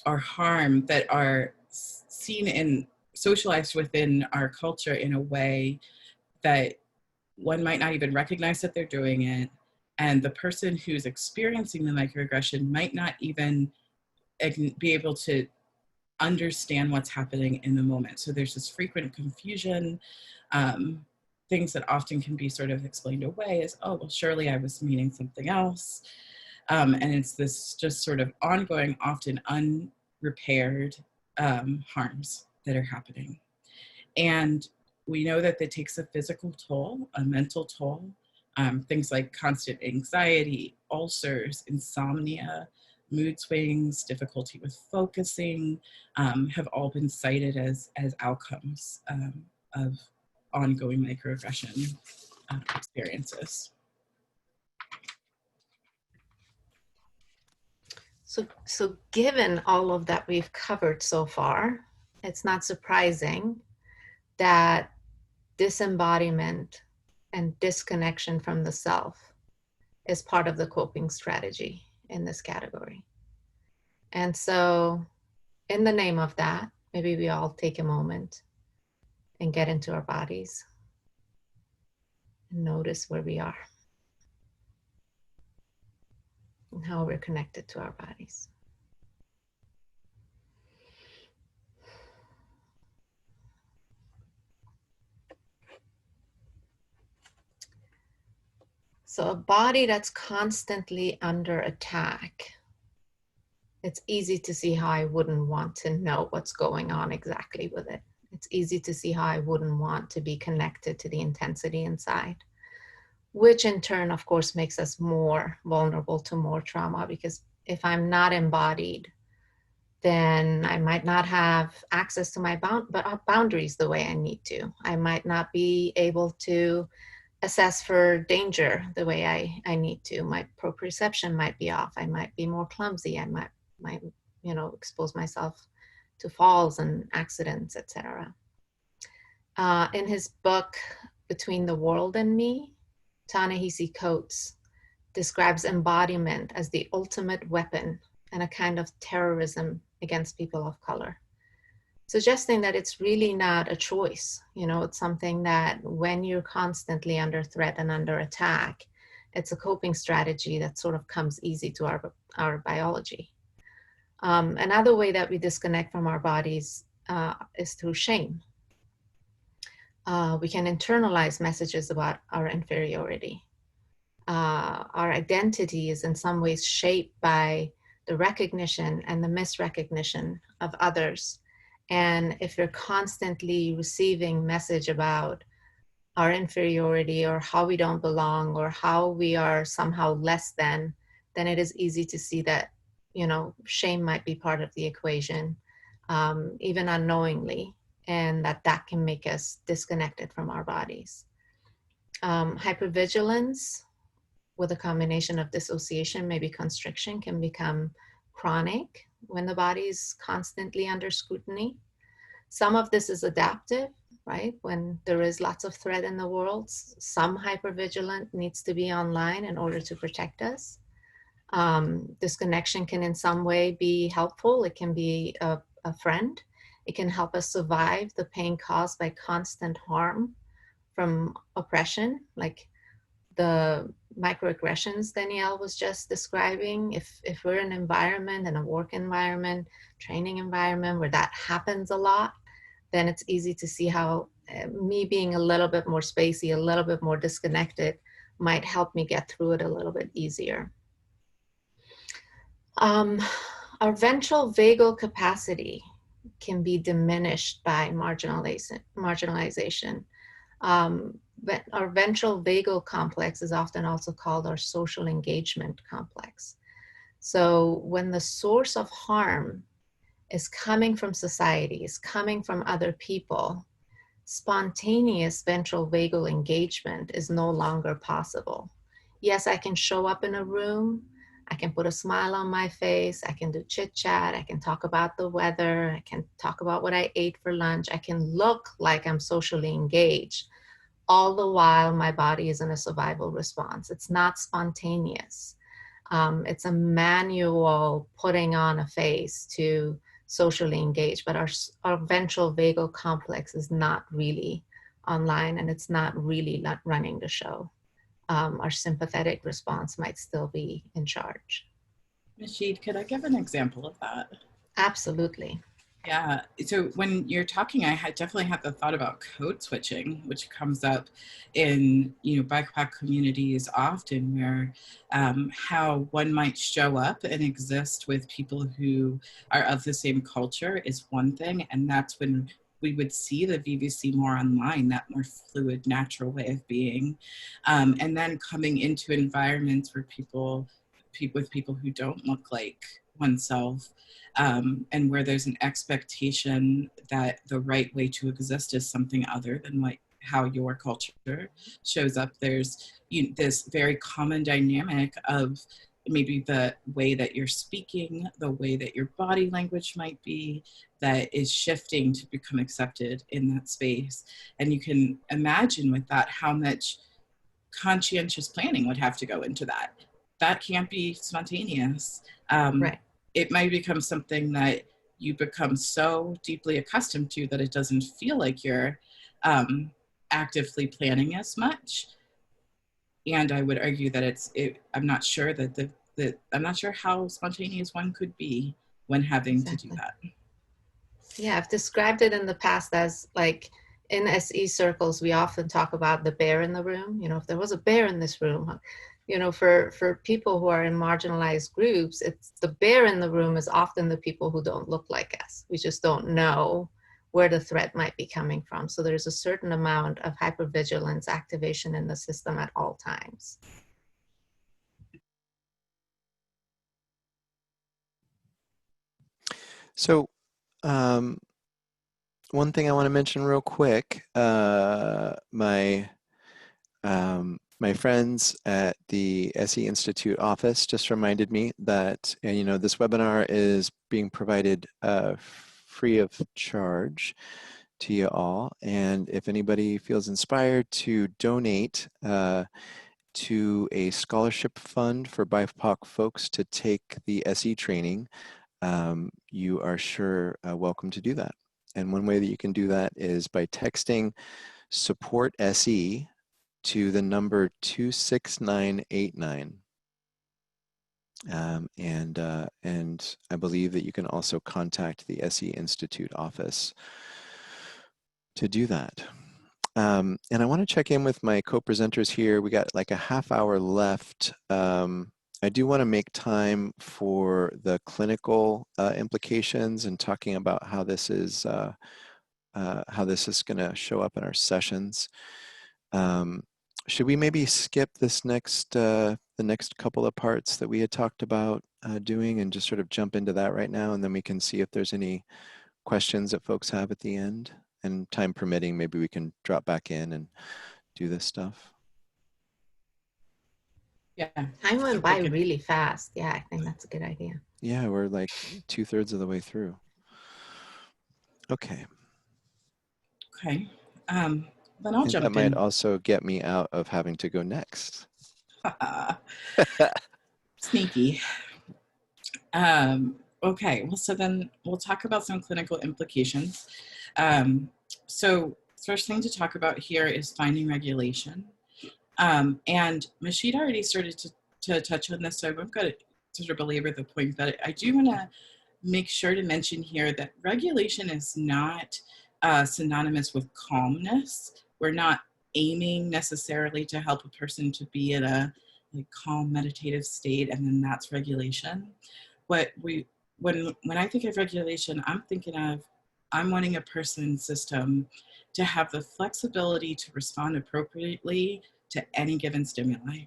harm that are seen and socialized within our culture in a way that one might not even recognize that they're doing it, and the person who's experiencing the microaggression might not even be able to understand what's happening in the moment. So there's this frequent confusion, things that often can be sort of explained away as, oh, well, surely I was meaning something else. And it's this just sort of ongoing, often unrepaired harms that are happening. And we know that it takes a physical toll, a mental toll, things like constant anxiety, ulcers, insomnia, mood swings, difficulty with focusing, have all been cited as outcomes of ongoing microaggression experiences. So given all of that we've covered so far, it's not surprising that disembodiment and disconnection from the self is part of the coping strategy in this category. And so in the name of that, maybe we all take a moment and get into our bodies and notice where we are and how we're connected to our bodies. So a body that's constantly under attack, it's easy to see how I wouldn't want to know what's going on exactly with it. It's easy to see how I wouldn't want to be connected to the intensity inside, which in turn, of course, makes us more vulnerable to more trauma, because if I'm not embodied, then I might not have access to my boundaries the way I need to. I might not be able to assess for danger the way I need to. My proprioception might be off. I might be more clumsy. I might expose myself to falls and accidents, etc. In his book, Between the World and Me, Ta-Nehisi Coates describes embodiment as the ultimate weapon and a kind of terrorism against people of color, suggesting that it's really not a choice. It's something that when you're constantly under threat and under attack, it's a coping strategy that sort of comes easy to our biology. Another way that we disconnect from our bodies is through shame. We can internalize messages about our inferiority. Our identity is in some ways shaped by the recognition and the misrecognition of others. And if you're constantly receiving message about our inferiority or how we don't belong or how we are somehow less than, then it is easy to see that, shame might be part of the equation, even unknowingly, and that can make us disconnected from our bodies. Hypervigilance with a combination of dissociation, maybe constriction, can become chronic when the body is constantly under scrutiny. Some of this is adaptive, right? When there is lots of threat in the world, some hypervigilant needs to be online in order to protect us. Disconnection can in some way be helpful. It can be a friend. It can help us survive the pain caused by constant harm from oppression, like the microaggressions Danielle was just describing. If we're in an environment, in a work environment, training environment where that happens a lot, then it's easy to see how me being a little bit more spacey, a little bit more disconnected might help me get through it a little bit easier. Our ventral vagal capacity can be diminished by marginalization. But our ventral vagal complex is often also called our social engagement complex. So when the source of harm is coming from society, is coming from other people, spontaneous ventral vagal engagement is no longer possible. Yes, I can show up in a room, I can put a smile on my face, I can do chit chat, I can talk about the weather, I can talk about what I ate for lunch, I can look like I'm socially engaged, all the while my body is in a survival response. It's not spontaneous. It's a manual putting on a face to socially engage, but our ventral vagal complex is not really online, and it's not really running the show. Our sympathetic response might still be in charge. Mahshid, could I give an example of that? Absolutely. Yeah, so when you're talking, I had definitely had the thought about code switching, which comes up in, BIPOC communities often, where how one might show up and exist with people who are of the same culture is one thing, and that's when we would see the VVC more online, that more fluid, natural way of being. And then coming into environments where people who don't look like oneself, and where there's an expectation that the right way to exist is something other than how your culture shows up. There's this very common dynamic of maybe the way that you're speaking, the way that your body language might be, that is shifting to become accepted in that space. And you can imagine with that how much conscientious planning would have to go into that. That can't be spontaneous. Right. It might become something that you become so deeply accustomed to that it doesn't feel like you're actively planning as much. And I would argue that I'm not sure that I'm not sure how spontaneous one could be when having to do that. Yeah, I've described it in the past as like in SE circles, we often talk about the bear in the room. If there was a bear in this room, for people who are in marginalized groups, it's the bear in the room is often the people who don't look like us. We just don't know where the threat might be coming from. So there's a certain amount of hypervigilance activation in the system at all times. So one thing I want to mention real quick, my friends at the SE Institute office just reminded me that this webinar is being provided free of charge to you all, and if anybody feels inspired to donate to a scholarship fund for BIPOC folks to take the SE training, you are sure welcome to do that. And one way that you can do that is by texting support SE to the number 26989. And I believe that you can also contact the SE Institute office to do that. And I want to check in with my co-presenters here. We got like a half hour left. I do want to make time for the clinical implications and talking about how this is going to show up in our sessions. Should we maybe skip this the next couple of parts that we had talked about doing and just sort of jump into that right now, and then we can see if there's any questions that folks have at the end, and time permitting, maybe we can drop back in and do this stuff. Yeah. Time went by really fast. Yeah, I think that's a good idea. Yeah, we're like 2/3 of the way through. Okay. Okay. Then I'll jump in. That might also get me out of having to go next. Sneaky. Okay, well, so then we'll talk about some clinical implications. So first thing to talk about here is finding regulation. And Mahshid already started to touch on this, so I won't go to sort of belabor the point, but I do want to make sure to mention here that regulation is not synonymous with calmness. We're not aiming necessarily to help a person to be in a calm meditative state, and then that's regulation. When I think of regulation, I'm wanting a person's system to have the flexibility to respond appropriately to any given stimuli.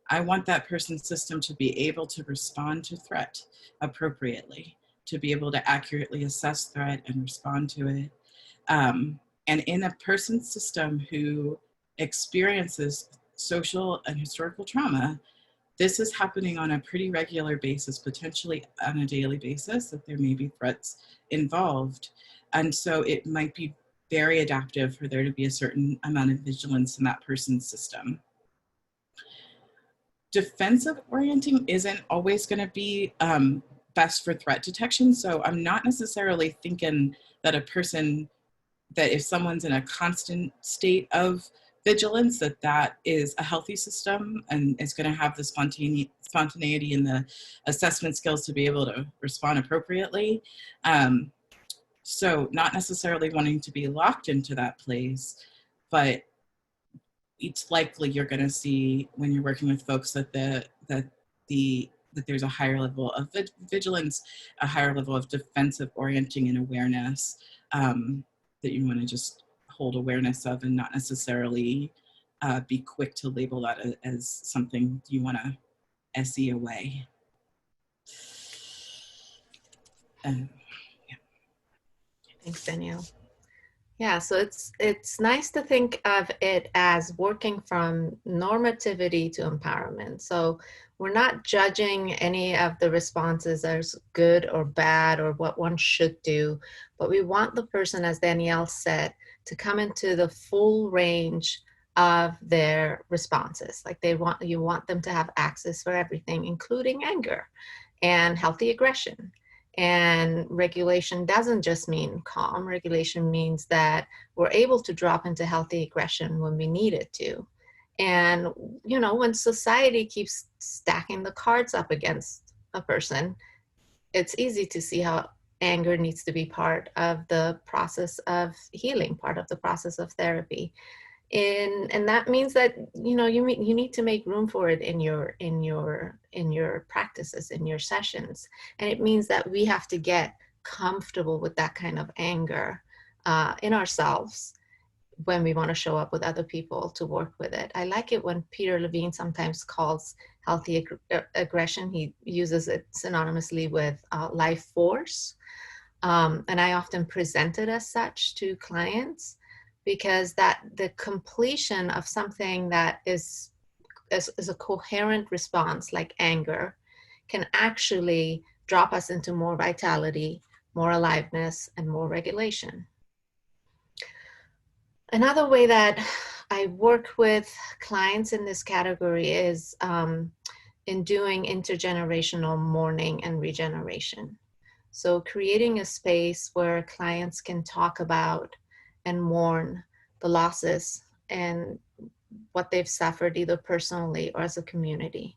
I want that person's system to be able to respond to threat appropriately, to be able to accurately assess threat and respond to it. And in a person's system who experiences social and historical trauma, this is happening on a pretty regular basis, potentially on a daily basis, that there may be threats involved. And so it might be very adaptive for there to be a certain amount of vigilance in that person's system. Defensive orienting isn't always going to be best for threat detection. So I'm not necessarily thinking that that if someone's in a constant state of vigilance, that is a healthy system and is going to have the spontaneity and the assessment skills to be able to respond appropriately. So not necessarily wanting to be locked into that place, but it's likely you're going to see when you're working with folks that there's a higher level of vigilance, a higher level of defensive orienting and awareness that you want to just hold awareness of and not necessarily be quick to label that as something you want to SE away. Thanks, Danielle. Yeah, so it's nice to think of it as working from normativity to empowerment. So we're not judging any of the responses as good or bad or what one should do, but we want the person, as Danielle said, to come into the full range of their responses. Like you want them to have access for everything, including anger and healthy aggression. And regulation doesn't just mean calm. Regulation means that we're able to drop into healthy aggression when we need it to. And, you know, when society keeps stacking the cards up against a person, it's easy to see how anger needs to be part of the process of healing, part of the process of therapy. And that means that, you know, you need to make room for it in your practices, in your sessions. And it means that we have to get comfortable with that kind of anger in ourselves when we want to show up with other people to work with it. I like it when Peter Levine sometimes calls healthy aggression. He uses it synonymously with life force. And I often present it as such to clients, because the completion of something that is a coherent response like anger can actually drop us into more vitality, more aliveness, and more regulation. Another way that I work with clients in this category is in doing intergenerational mourning and regeneration. So creating a space where clients can talk about and mourn the losses and what they've suffered either personally or as a community.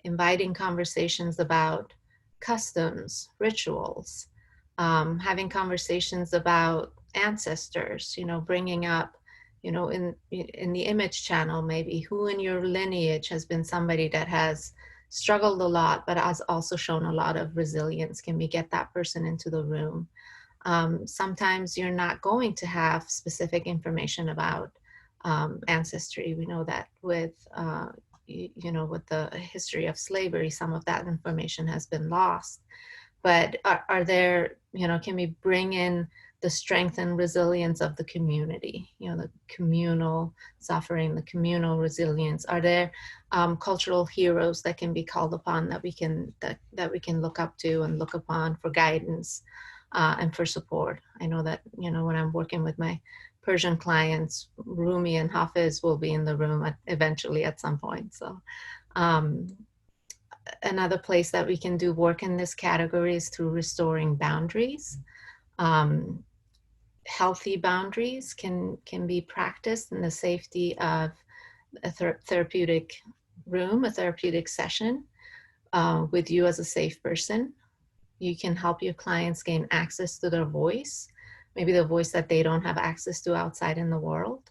Inviting conversations about customs, rituals, having conversations about ancestors, you know, bringing up, you know, in the image channel, maybe who in your lineage has been somebody that has struggled a lot, but has also shown a lot of resilience. Can we get that person into the room? Sometimes you're not going to have specific information about ancestry. We know that with, you know, with the history of slavery, some of that information has been lost. But are there, you know, can we bring in the strength and resilience of the community, you know, the communal suffering, the communal resilience? Are there cultural heroes that can be called upon that we can look up to and look upon for guidance and for support? I know that, you know, when I'm working with my Persian clients, Rumi and Hafiz will be in the room eventually at some point. So another place that we can do work in this category is through restoring boundaries. Healthy boundaries can be practiced in the safety of a therapeutic room, a therapeutic session with you as a safe person. You can help your clients gain access to their voice, maybe the voice that they don't have access to outside in the world.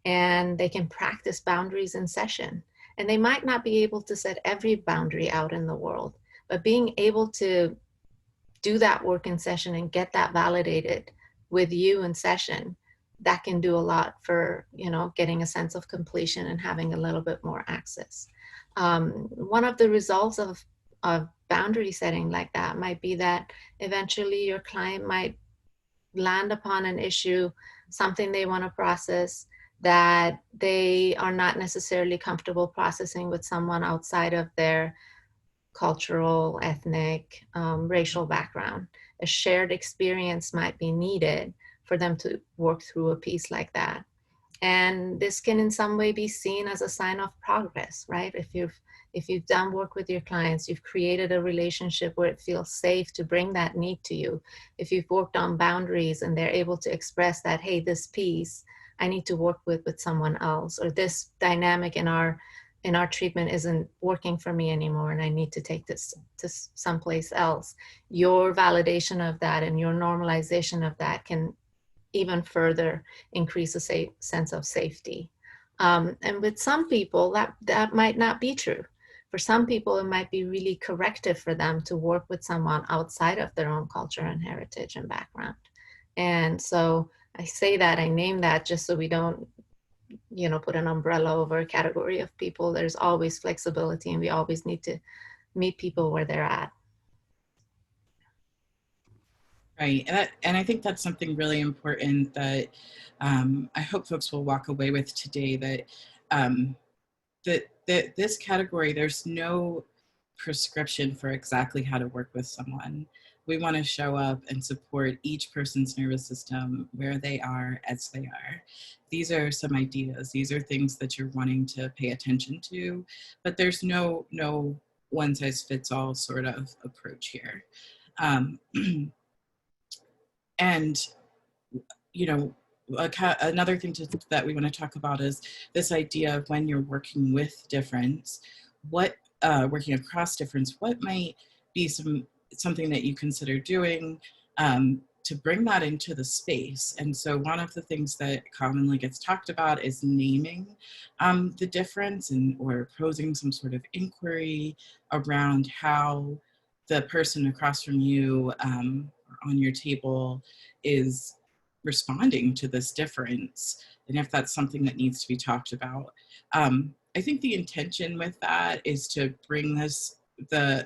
And they can practice boundaries in session. And they might not be able to set every boundary out in the world, but being able to do that work in session and get that validated with you in session, that can do a lot for, you know, getting a sense of completion and having a little bit more access. One of the results of boundary setting like that might be that eventually your client might land upon an issue, something they want to process that they are not necessarily comfortable processing with someone outside of their cultural, ethnic, racial background. A shared experience might be needed for them to work through a piece like that. And this can in some way be seen as a sign of progress, right? If you've done work with your clients, you've created a relationship where it feels safe to bring that need to you. If you've worked on boundaries and they're able to express that, hey, this piece I need to work with someone else, or this dynamic in our treatment isn't working for me anymore and I need to take this to someplace else. Your validation of that and your normalization of that can even further increase a sense of safety. And with some people, that might not be true. For some people, it might be really corrective for them to work with someone outside of their own culture and heritage and background. And so I say that, I name that just so we don't, you know, put an umbrella over a category of people. There's always flexibility and we always need to meet people where they're at. Right, and I think that's something really important that I hope folks will walk away with today, that that this category, there's no prescription for exactly how to work with someone. We want to show up and support each person's nervous system where they are as they are. These are some ideas. These are things that you're wanting to pay attention to, but there's no one size fits all sort of approach here. And, you know, another thing that we want to talk about is this idea of when you're working with difference, working across difference, what might be something that you consider doing to bring that into the space. And so one of the things that commonly gets talked about is naming the difference or posing some sort of inquiry around how the person across from you on your table is responding to this difference, and if that's something that needs to be talked about. I think the intention with that is to bring to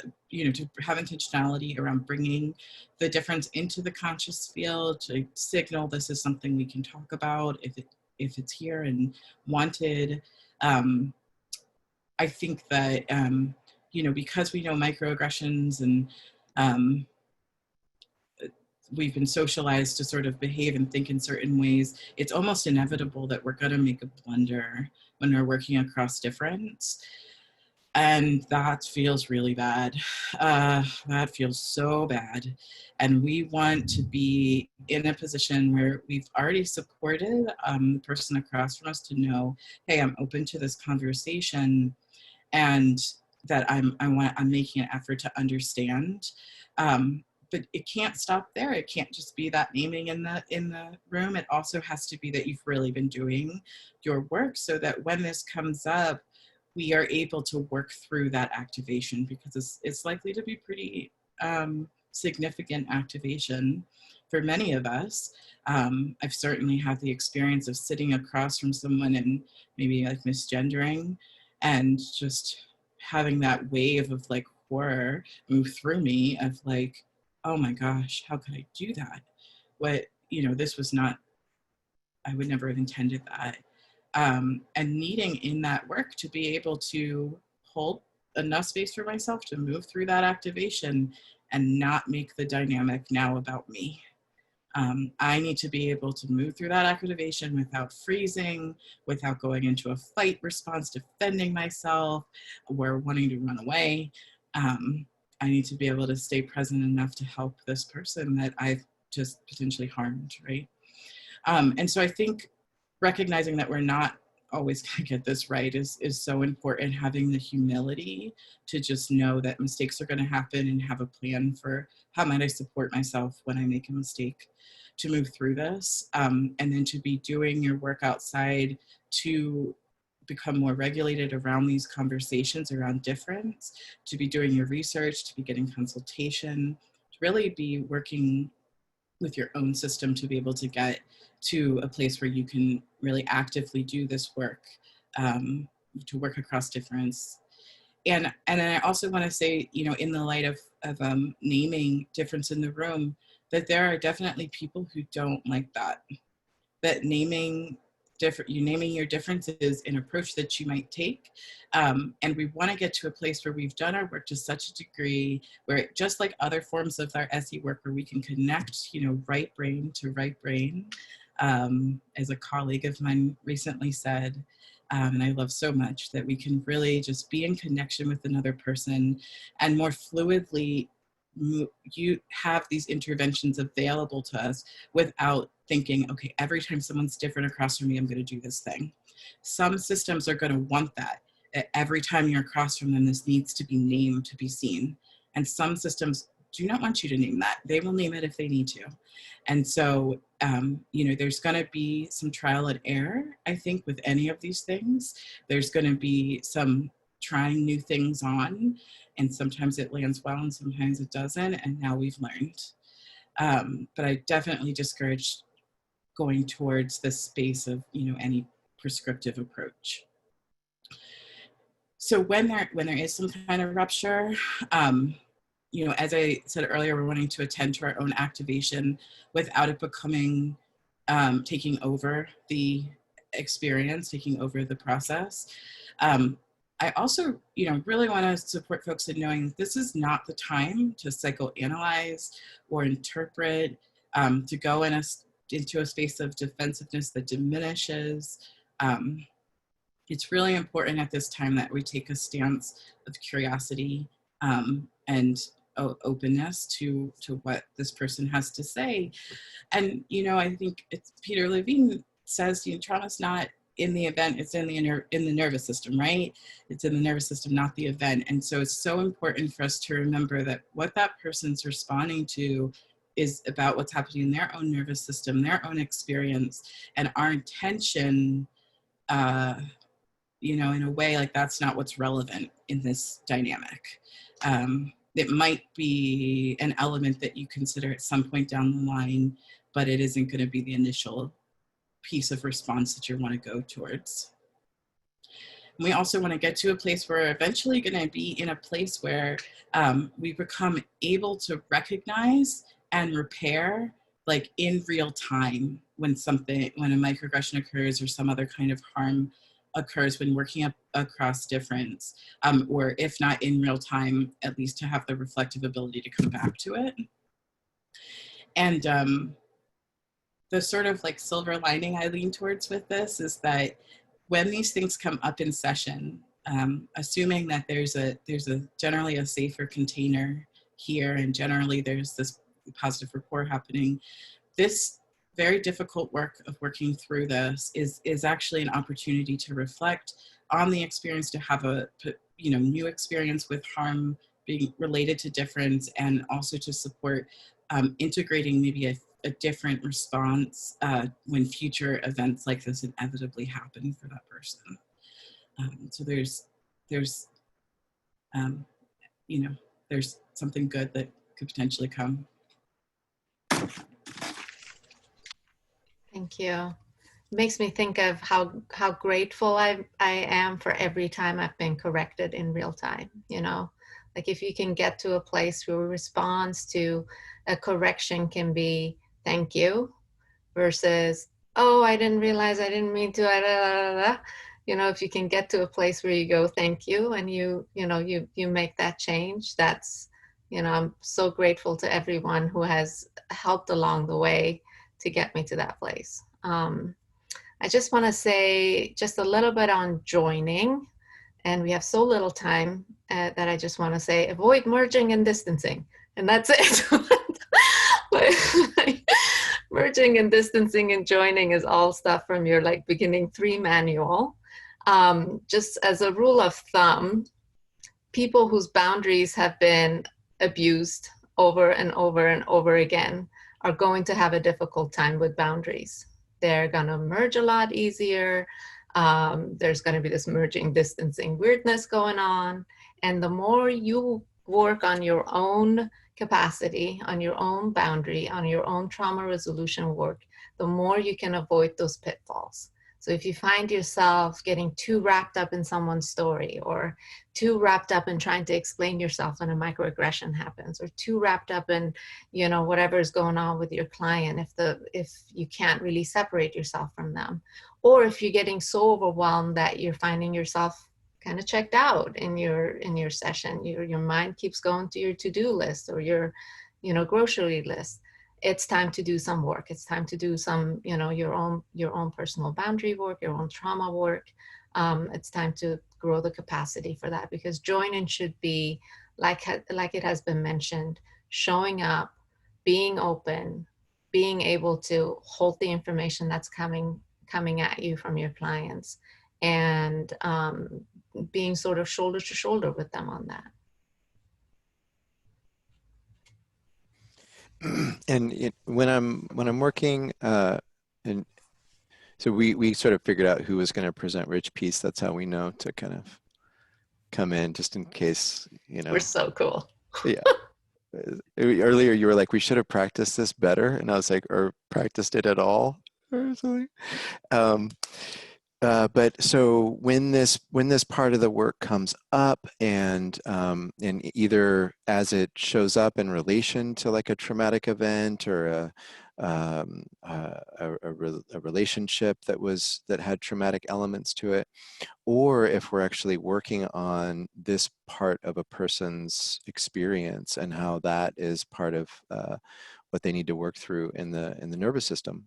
have intentionality around bringing the difference into the conscious field, to signal this is something we can talk about if it's here and wanted. I think that, because we know microaggressions and we've been socialized to sort of behave and think in certain ways, it's almost inevitable that we're going to make a blunder when we're working across difference. And that feels really bad. That feels so bad. And we want to be in a position where we've already supported the person across from us to know, hey, I'm open to this conversation, and that I'm making an effort to understand. But it can't stop there. It can't just be that naming in the room. It also has to be that you've really been doing your work, so that when this comes up, we are able to work through that activation, because it's likely to be pretty significant activation for many of us. I've certainly had the experience of sitting across from someone and maybe like misgendering, and just having that wave of like horror move through me of like, oh my gosh, how could I do that? This was not, I would never have intended that. And needing in that work to be able to hold enough space for myself to move through that activation and not make the dynamic now about me. I need to be able to move through that activation without freezing, without going into a fight response, defending myself, or wanting to run away. I need to be able to stay present enough to help this person that I've just potentially harmed, right? And so I think recognizing that we're not always going to get this right is so important. Having the humility to just know that mistakes are going to happen and have a plan for how might I support myself when I make a mistake to move through this. And then to be doing your work outside to become more regulated around these conversations around difference, to be doing your research, to be getting consultation, to really be working with your own system to be able to get to a place where you can really actively do this work, to work across difference. And then I also want to say, you know, in the light of naming difference in the room, that there are definitely people who don't like that. That naming your differences an approach that you might take. And we want to get to a place where we've done our work to such a degree where, just like other forms of our SE work, where we can connect, you know, right brain to right brain, as a colleague of mine recently said, and I love so much, that we can really just be in connection with another person and more fluidly you have these interventions available to us without thinking, okay, every time someone's different across from me, I'm going to do this thing. Some systems are going to want that. Every time you're across from them, this needs to be named to be seen. And some systems do not want you to name that. They will name it if they need to. And so, you know, there's going to be some trial and error, I think, with any of these things. There's going to be some trying new things on, and sometimes it lands well and sometimes it doesn't, and now we've learned. But I definitely discourage going towards this space of, you know, any prescriptive approach. So when there is some kind of rupture, you know, as I said earlier, we're wanting to attend to our own activation without it becoming, taking over the experience, taking over the process. I also, you know, really want to support folks in knowing this is not the time to psychoanalyze or interpret, to go into a space of defensiveness that diminishes. It's really important at this time that we take a stance of curiosity and openness to what this person has to say. And, you know, I think it's Peter Levine says, you know, trauma's not in the event, it's in the nervous system, right? It's in the nervous system, not the event. And so it's so important for us to remember that what that person's responding to is about what's happening in their own nervous system, their own experience, and our intention, you know, in a way, like, that's not what's relevant in this dynamic. It might be an element that you consider at some point down the line, but it isn't going to be the initial piece of response that you want to go towards. And we also want to get to a place where we're eventually going to be in a place where we become able to recognize and repair, like, in real time, when a microaggression occurs or some other kind of harm occurs when working across difference, or if not in real time, at least to have the reflective ability to come back to it. And the sort of like silver lining I lean towards with this is that when these things come up in session, assuming that there's generally a safer container here, and generally there's this positive rapport happening, this very difficult work of working through this is actually an opportunity to reflect on the experience, to have a, you know, new experience with harm being related to difference, and also to support integrating maybe a different response when future events like this inevitably happen for that person. So there's you know, there's something good that could potentially come. Thank you. It makes me think of how grateful I am for every time I've been corrected in real time. You know, like, if you can get to a place where a response to a correction can be thank you versus, oh, I didn't realize, I didn't mean to, you know, if you can get to a place where you go thank you, and you make that change, that's, you know, I'm so grateful to everyone who has helped along the way to get me to that place. I just want to say just a little bit on joining, and we have so little time that I just want to say avoid merging and distancing, and that's it. Merging and distancing and joining is all stuff from your, like, beginning 3 manual. Just as a rule of thumb, people whose boundaries have been abused over and over and over again are going to have a difficult time with boundaries. They're going to merge a lot easier. There's going to be this merging, distancing weirdness going on. And the more you work on your own capacity, on your own boundary, on your own trauma resolution work, the more you can avoid those pitfalls. So if you find yourself getting too wrapped up in someone's story, or too wrapped up in trying to explain yourself when a microaggression happens, or too wrapped up in, you know, whatever is going on with your client, if you can't really separate yourself from them, or if you're getting so overwhelmed that you're finding yourself kind of checked out in your session, your mind keeps going to your to-do list or your, you know, grocery list. It's time to do some work. It's time to do some, you know, your own personal boundary work, your own trauma work. It's time to grow the capacity for that, because joining should be, like it has been mentioned, showing up, being open, being able to hold the information that's coming at you from your clients, and being sort of shoulder to shoulder with them on that. And when I'm working, and so we sort of figured out who was going to present Rich Peace. That's how we know to kind of come in, just in case, you know. We're so cool. Yeah. Earlier you were like, we should have practiced this better, and I was like, or practiced it at all, or something. But so when this part of the work comes up, and either as it shows up in relation to like a traumatic event, or a relationship that had traumatic elements to it, or if we're actually working on this part of a person's experience and how that is part of what they need to work through in the nervous system.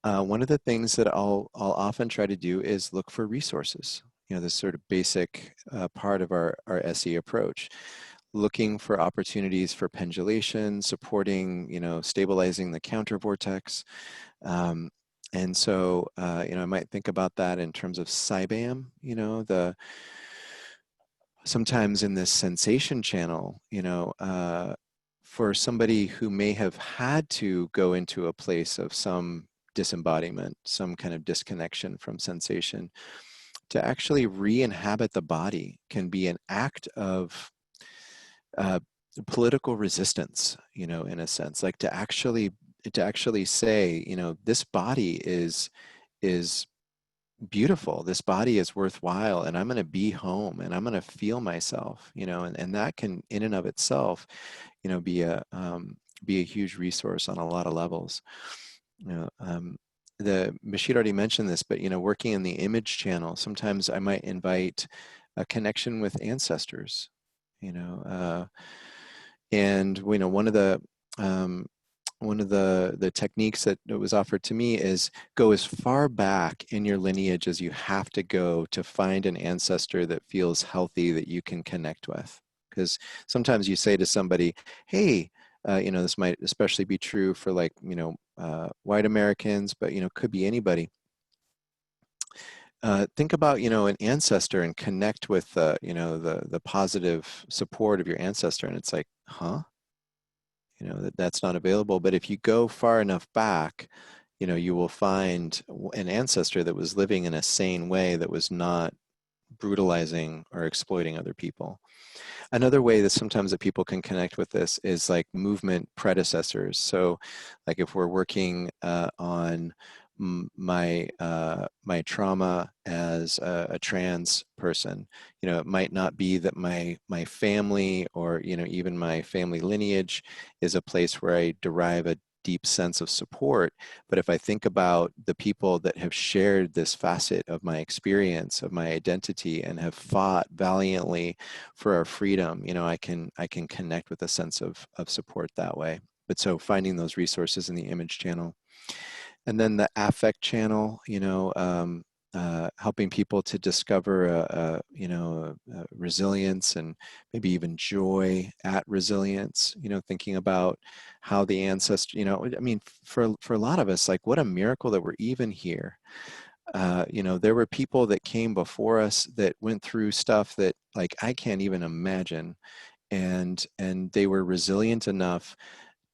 One of the things that I'll often try to do is look for resources. You know, this sort of basic part of our SE approach, looking for opportunities for pendulation, supporting, you know, stabilizing the counter vortex. And so, you know, I might think about that in terms of SciBAM, you know, sometimes in this sensation channel, you know, for somebody who may have had to go into a place of some disembodiment, some kind of disconnection from sensation, to actually re-inhabit the body can be an act of political resistance, you know, in a sense, like to actually say, you know, this body is beautiful, this body is worthwhile, and I'm going to be home, and I'm going to feel myself, you know, and that can in and of itself, you know, be a huge resource on a lot of levels. You know, Mahshid already mentioned this, but, you know, working in the image channel, sometimes I might invite a connection with ancestors, you know, and, you know, one of the techniques that was offered to me is go as far back in your lineage as you have to go to find an ancestor that feels healthy, that you can connect with. Because sometimes you say to somebody, hey, you know, this might especially be true for, like, you know, white Americans, but, you know, could be anybody. Think about, you know, an ancestor and connect with, you know, the positive support of your ancestor. And it's like, huh? You know, that's not available. But if you go far enough back, you know, you will find an ancestor that was living in a sane way, that was not brutalizing or exploiting other people. Another way that sometimes that people can connect with this is like movement predecessors. So like if we're working on my trauma as a trans person, you know, it might not be that my family, or, you know, even my family lineage is a place where I derive a deep sense of support. But if I think about the people that have shared this facet of my experience, of my identity, and have fought valiantly for our freedom, you know, I can connect with a sense of support that way. But so finding those resources in the image channel. And then the affect channel, you know, helping people to discover you know, resilience, and maybe even joy at resilience, you know, thinking about how the ancestor, you know, I mean, for a lot of us, like, what a miracle that we're even here. You know, there were people that came before us that went through stuff that like I can't even imagine, and they were resilient enough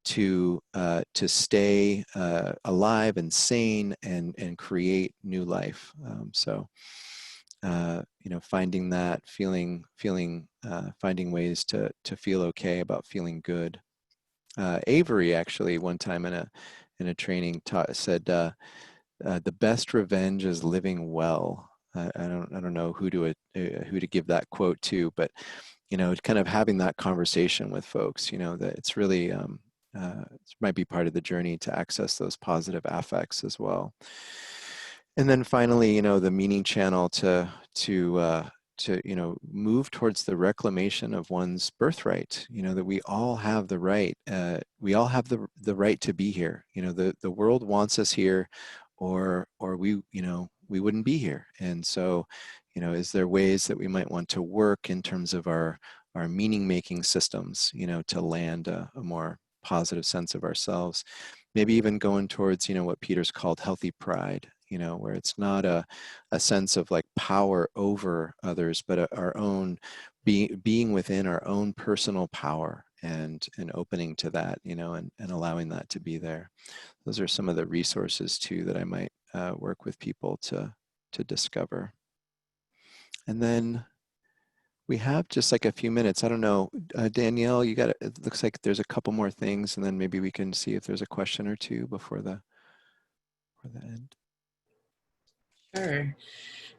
to stay alive and sane and create new life. You know, finding that finding ways to feel okay about feeling good. Avery actually one time in a training said the best revenge is living well. I don't know who to give that quote to, but you know, kind of having that conversation with folks, you know, that it's really it might be part of the journey to access those positive affects as well. And then finally, you know, the meaning channel to you know, move towards the reclamation of one's birthright. You know, that we all have the right. We all have the right to be here. You know, the world wants us here, or we, you know, we wouldn't be here. And so, you know, is there ways that we might want to work in terms of our meaning making systems, you know, to land a more positive sense of ourselves? Maybe even going towards, you know, what Peter's called healthy pride, you know, where it's not a sense of like power over others, but our own being within our own personal power and opening to that, you know, and allowing that to be there. Those are some of the resources too that I might work with people to discover. And then we have just like a few minutes. I don't know, Danielle, you got it looks like there's a couple more things, and then maybe we can see if there's a question or two before the end. Sure.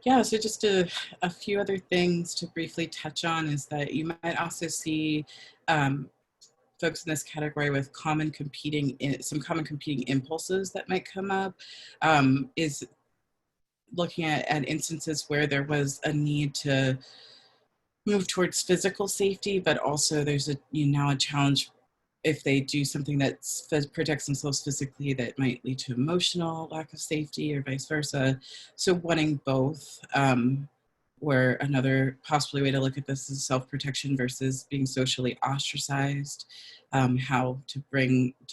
Yeah, so just a few other things to briefly touch on is that you might also see folks in this category with some common competing impulses that might come up, is looking at instances where there was a need to move towards physical safety, but also there's now a challenge if they do something that protects themselves physically that might lead to emotional lack of safety or vice versa. So wanting both, where another possibly way to look at this is self-protection versus being socially ostracized. How to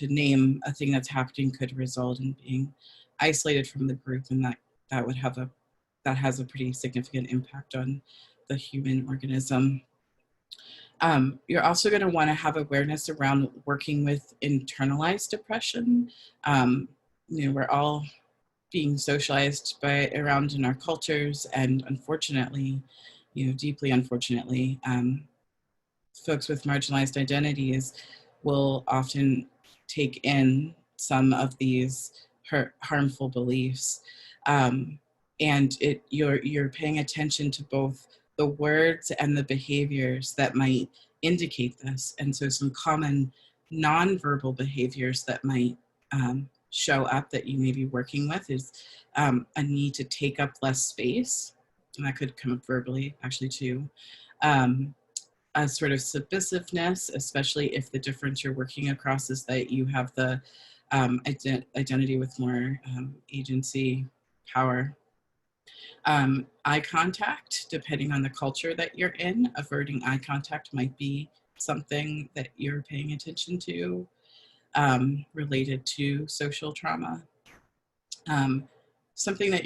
name a thing that's happening could result in being isolated from the group, and that has a pretty significant impact on the human organism. You're also going to want to have awareness around working with internalized depression. You know, we're all being socialized around in our cultures, and unfortunately, you know, deeply unfortunately, folks with marginalized identities will often take in some of these harmful beliefs. And you're paying attention to both the words and the behaviors that might indicate this. And so some common nonverbal behaviors that might show up that you may be working with is a need to take up less space. And that could come up verbally actually too. A sort of submissiveness, especially if the difference you're working across is that you have the identity with more agency, power. Eye contact, depending on the culture that you're in, averting eye contact might be something that you're paying attention to, related to social trauma. Something that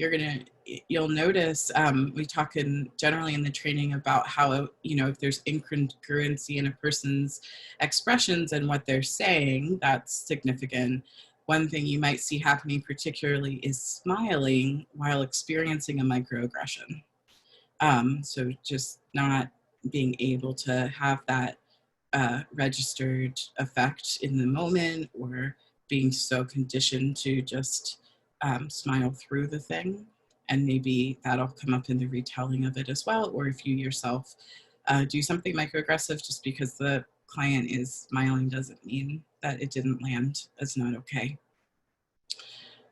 you'll notice, we talk generally in the training about how, you know, if there's incongruency in a person's expressions and what they're saying, that's significant. One thing you might see happening particularly is smiling while experiencing a microaggression. So just not being able to have that registered effect in the moment, or being so conditioned to just smile through the thing. And maybe that'll come up in the retelling of it as well. Or if you yourself do something microaggressive, just because the client is smiling doesn't mean that it didn't land as not okay.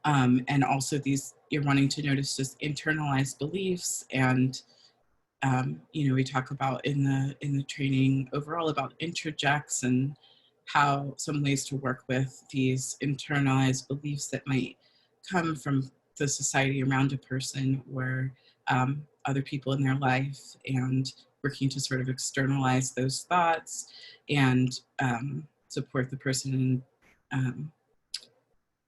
And also you're wanting to notice just internalized beliefs. And you know, we talk about in the training overall about interjects and how some ways to work with these internalized beliefs that might come from the society around a person or other people in their life, and working to sort of externalize those thoughts and support the person in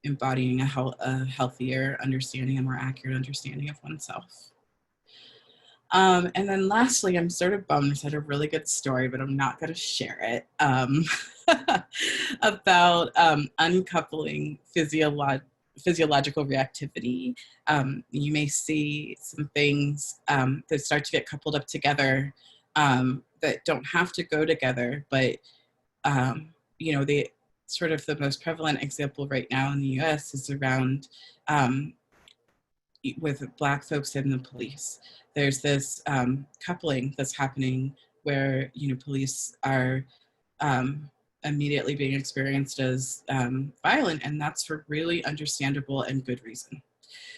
embodying a healthier understanding, a more accurate understanding of oneself. And then lastly, I'm sort of bummed. I had a really good story, but I'm not going to share it, about uncoupling physiological reactivity. You may see some things that start to get coupled up together that don't have to go together, but you know, the sort of the most prevalent example right now in the US is around with Black folks in the police. There's this coupling that's happening where, you know, police are immediately being experienced as violent, and that's for really understandable and good reason.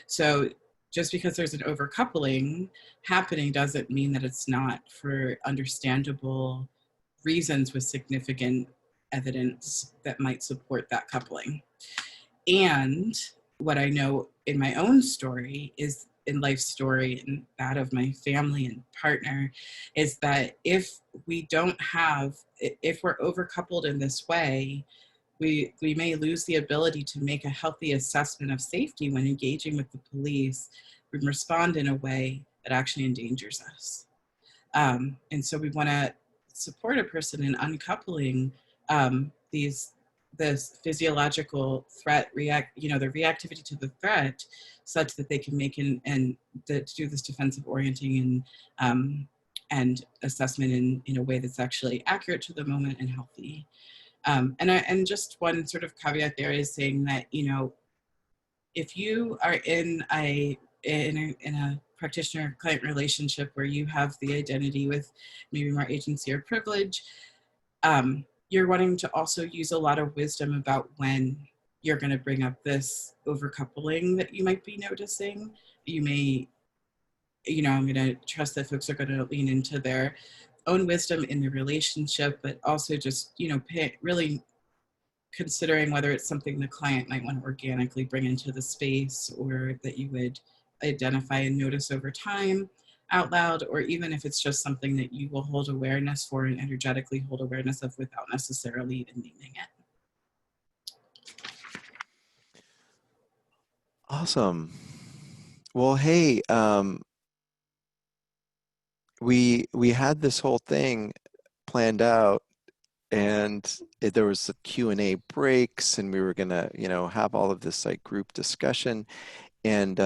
So just because there's an overcoupling happening doesn't mean that it's not for understandable reasons with significant evidence that might support that coupling. And what I know in my own story is, in life story and that of my family and partner, is that if we're overcoupled in this way, we may lose the ability to make a healthy assessment of safety when engaging with the police and respond in a way that actually endangers us. And so we want to support a person in uncoupling this physiological threat the reactivity to the threat, such that they can make and do this defensive orienting and assessment in a way that's actually accurate to the moment and healthy. And just one sort of caveat there is saying that, you know, if you are in a practitioner-client relationship where you have the identity with maybe more agency or privilege, you're wanting to also use a lot of wisdom about when you're going to bring up this overcoupling that you might be noticing. You may, you know, I'm going to trust that folks are going to lean into their own wisdom in the relationship, but also just, you know, really considering whether it's something the client might want to organically bring into the space, or that you would identify and notice over time out loud, or even if it's just something that you will hold awareness for and energetically hold awareness of without necessarily even naming it. Awesome. Well, hey, we had this whole thing planned out, and there was a Q&A breaks, and we were gonna, you know, have all of this like group discussion, and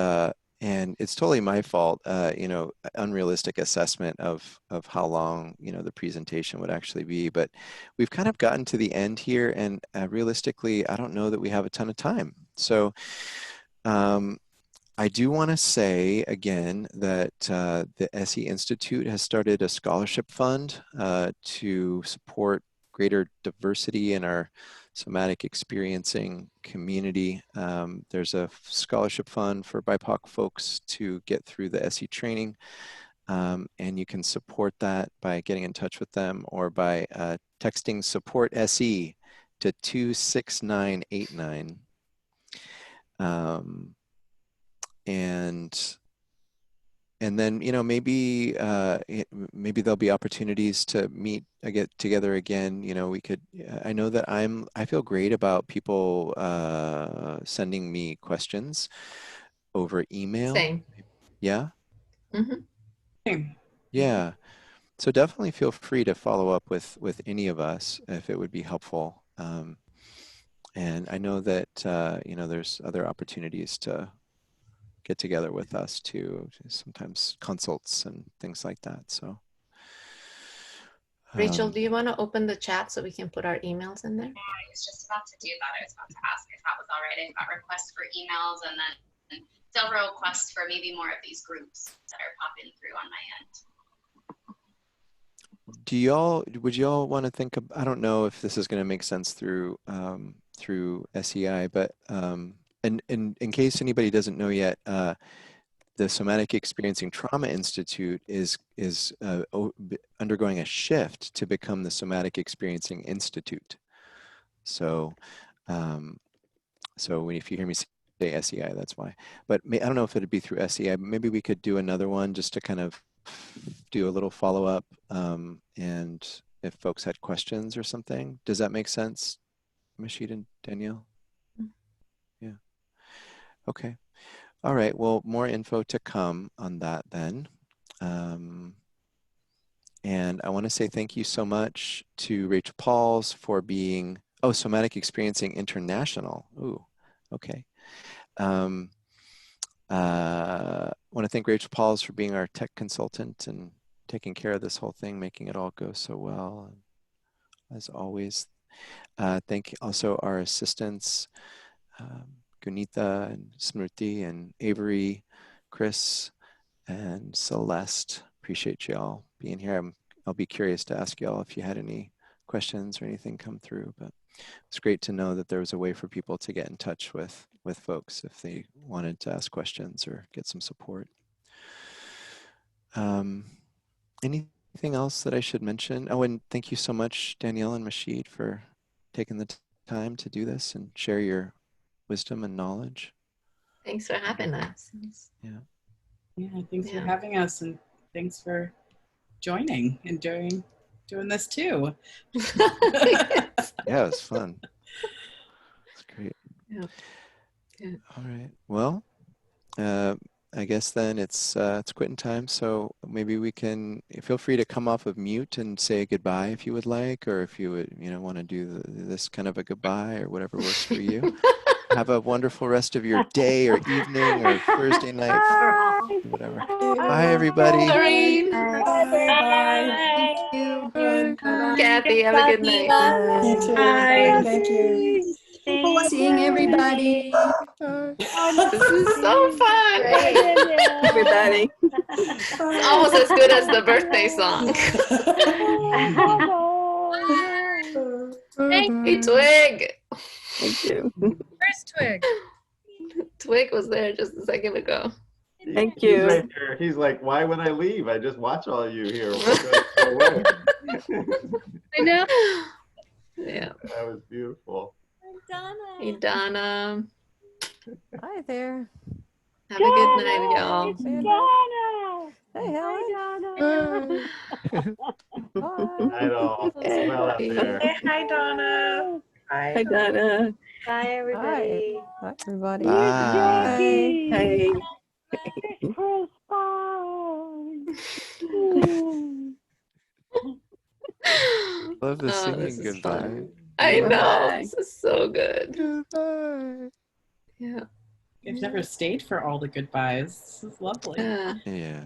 it's totally my fault, you know, unrealistic assessment of how long, you know, the presentation would actually be. But we've kind of gotten to the end here, and realistically, I don't know that we have a ton of time. So I do want to say again that the SE Institute has started a scholarship fund to support greater diversity in our somatic experiencing community. There's a scholarship fund for BIPOC folks to get through the SE training, and you can support that by getting in touch with them or by texting support SE to 26989. And then, you know, maybe there'll be opportunities to get together again. You know, we could, I know that I feel great about people sending me questions over email. Same. Yeah? Mm-hmm. Yeah. So definitely feel free to follow up with any of us if it would be helpful. And I know that, you know, there's other opportunities to get together with us too, sometimes consults and things like that. So Rachel, do you want to open the chat so we can put our emails in there? I was just about to do that. I was about to ask if that was all right. I got requests for emails and then several requests for maybe more of these groups that are popping through on my end. Would y'all want to think of, I don't know if this is going to make sense through SEI, but and in case anybody doesn't know yet, the Somatic Experiencing Trauma Institute is undergoing a shift to become the Somatic Experiencing Institute. So, if you hear me say SEI, that's why. But I don't know if it'd be through SEI. Maybe we could do another one just to kind of do a little follow-up, and if folks had questions or something. Does that make sense, Mahshid and Danielle? Yeah. Okay. All right. Well, more info to come on that then. And I want to say thank you so much to Rachel Pauls for being, oh, Somatic Experiencing International. Ooh, okay. I want to thank Rachel Pauls for being our tech consultant and taking care of this whole thing, making it all go so well. As always, thank also our assistants, Gunita and Smriti and Avery, Chris and Celeste. Appreciate y'all being here. I'll be curious to ask y'all if you had any questions or anything come through, but it's great to know that there was a way for people to get in touch with folks if they wanted to ask questions or get some support. Anything else that I should mention? Oh, and thank you so much, Danielle and Mahshid, for taking the time to do this and share your wisdom and knowledge. Thanks for having us. Yeah. Yeah, thanks for having us, and thanks for joining and doing this too. Yeah, it was fun. It's great. Yeah. All right. Well, I guess then it's quitting time. So maybe we can feel free to come off of mute and say goodbye if you would like, or if you would, want to do this kind of a goodbye or whatever works for you. Have a wonderful rest of your day or evening or Thursday night, whatever. Bye, everybody. Doreen. Bye. Thank you. Bye. Kathy, have a good night. Bye. Thank you. Seeing everybody. This is so fun. Everybody. It's almost as good as the birthday song. Hey, Twig. Thank you. Where's Twig? Twig was there just a second ago. Thank He's you. right there. He's like, why would I leave? I just watch all you here. I know. Yeah. That was beautiful. Hey, Donna. Hi there. Have a good night, y'all. Hey, Helen. Night all. Smell out there. Hey, hi, Donna. Hi, Donna. Bye, everybody. Hi, everybody. Bye. Hey. Love the Oh, singing this is goodbye. fun. I know. This is so good. Goodbye. Yeah. I've never stayed for all the goodbyes. This is lovely. Yeah.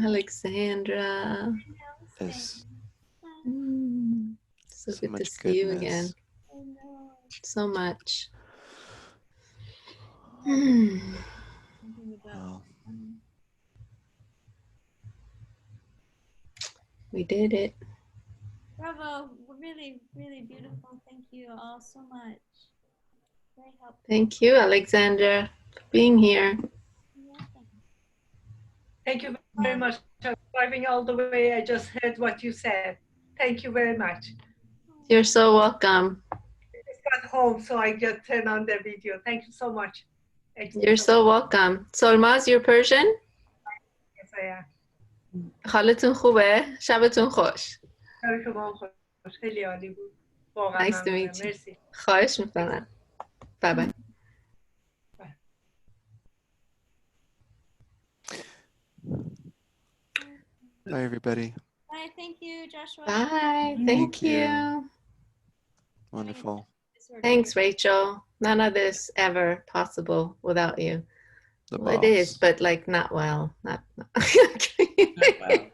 Alexandra. It's So so good to much see you goodness. again. So much. Well, We did it. Bravo. Really, really beautiful. Thank you all so much. Very helpful. Thank you, Alexandra, for being here. Thank you very much for driving all the way. I just heard what you said. Thank you very much. You're so welcome. I just got home, so I just turned on the video. Thank you so much. Thank you You're so welcome. Solmaz, you're Persian? Yes, I am. حالتون خوبه؟ شبتون خوش. شب شما خوش. خیلی عالی بود. واقعا Nice to ممنونم. meet you. مرسی. خواهش میکنم. Bye bye. bye, everybody. Bye. Thank you, Joshua. Bye. Thank Thank you. you. Wonderful. Thanks, Rachel. None of this ever possible without you. The Well, it is, boss. but like not well. Not Not well.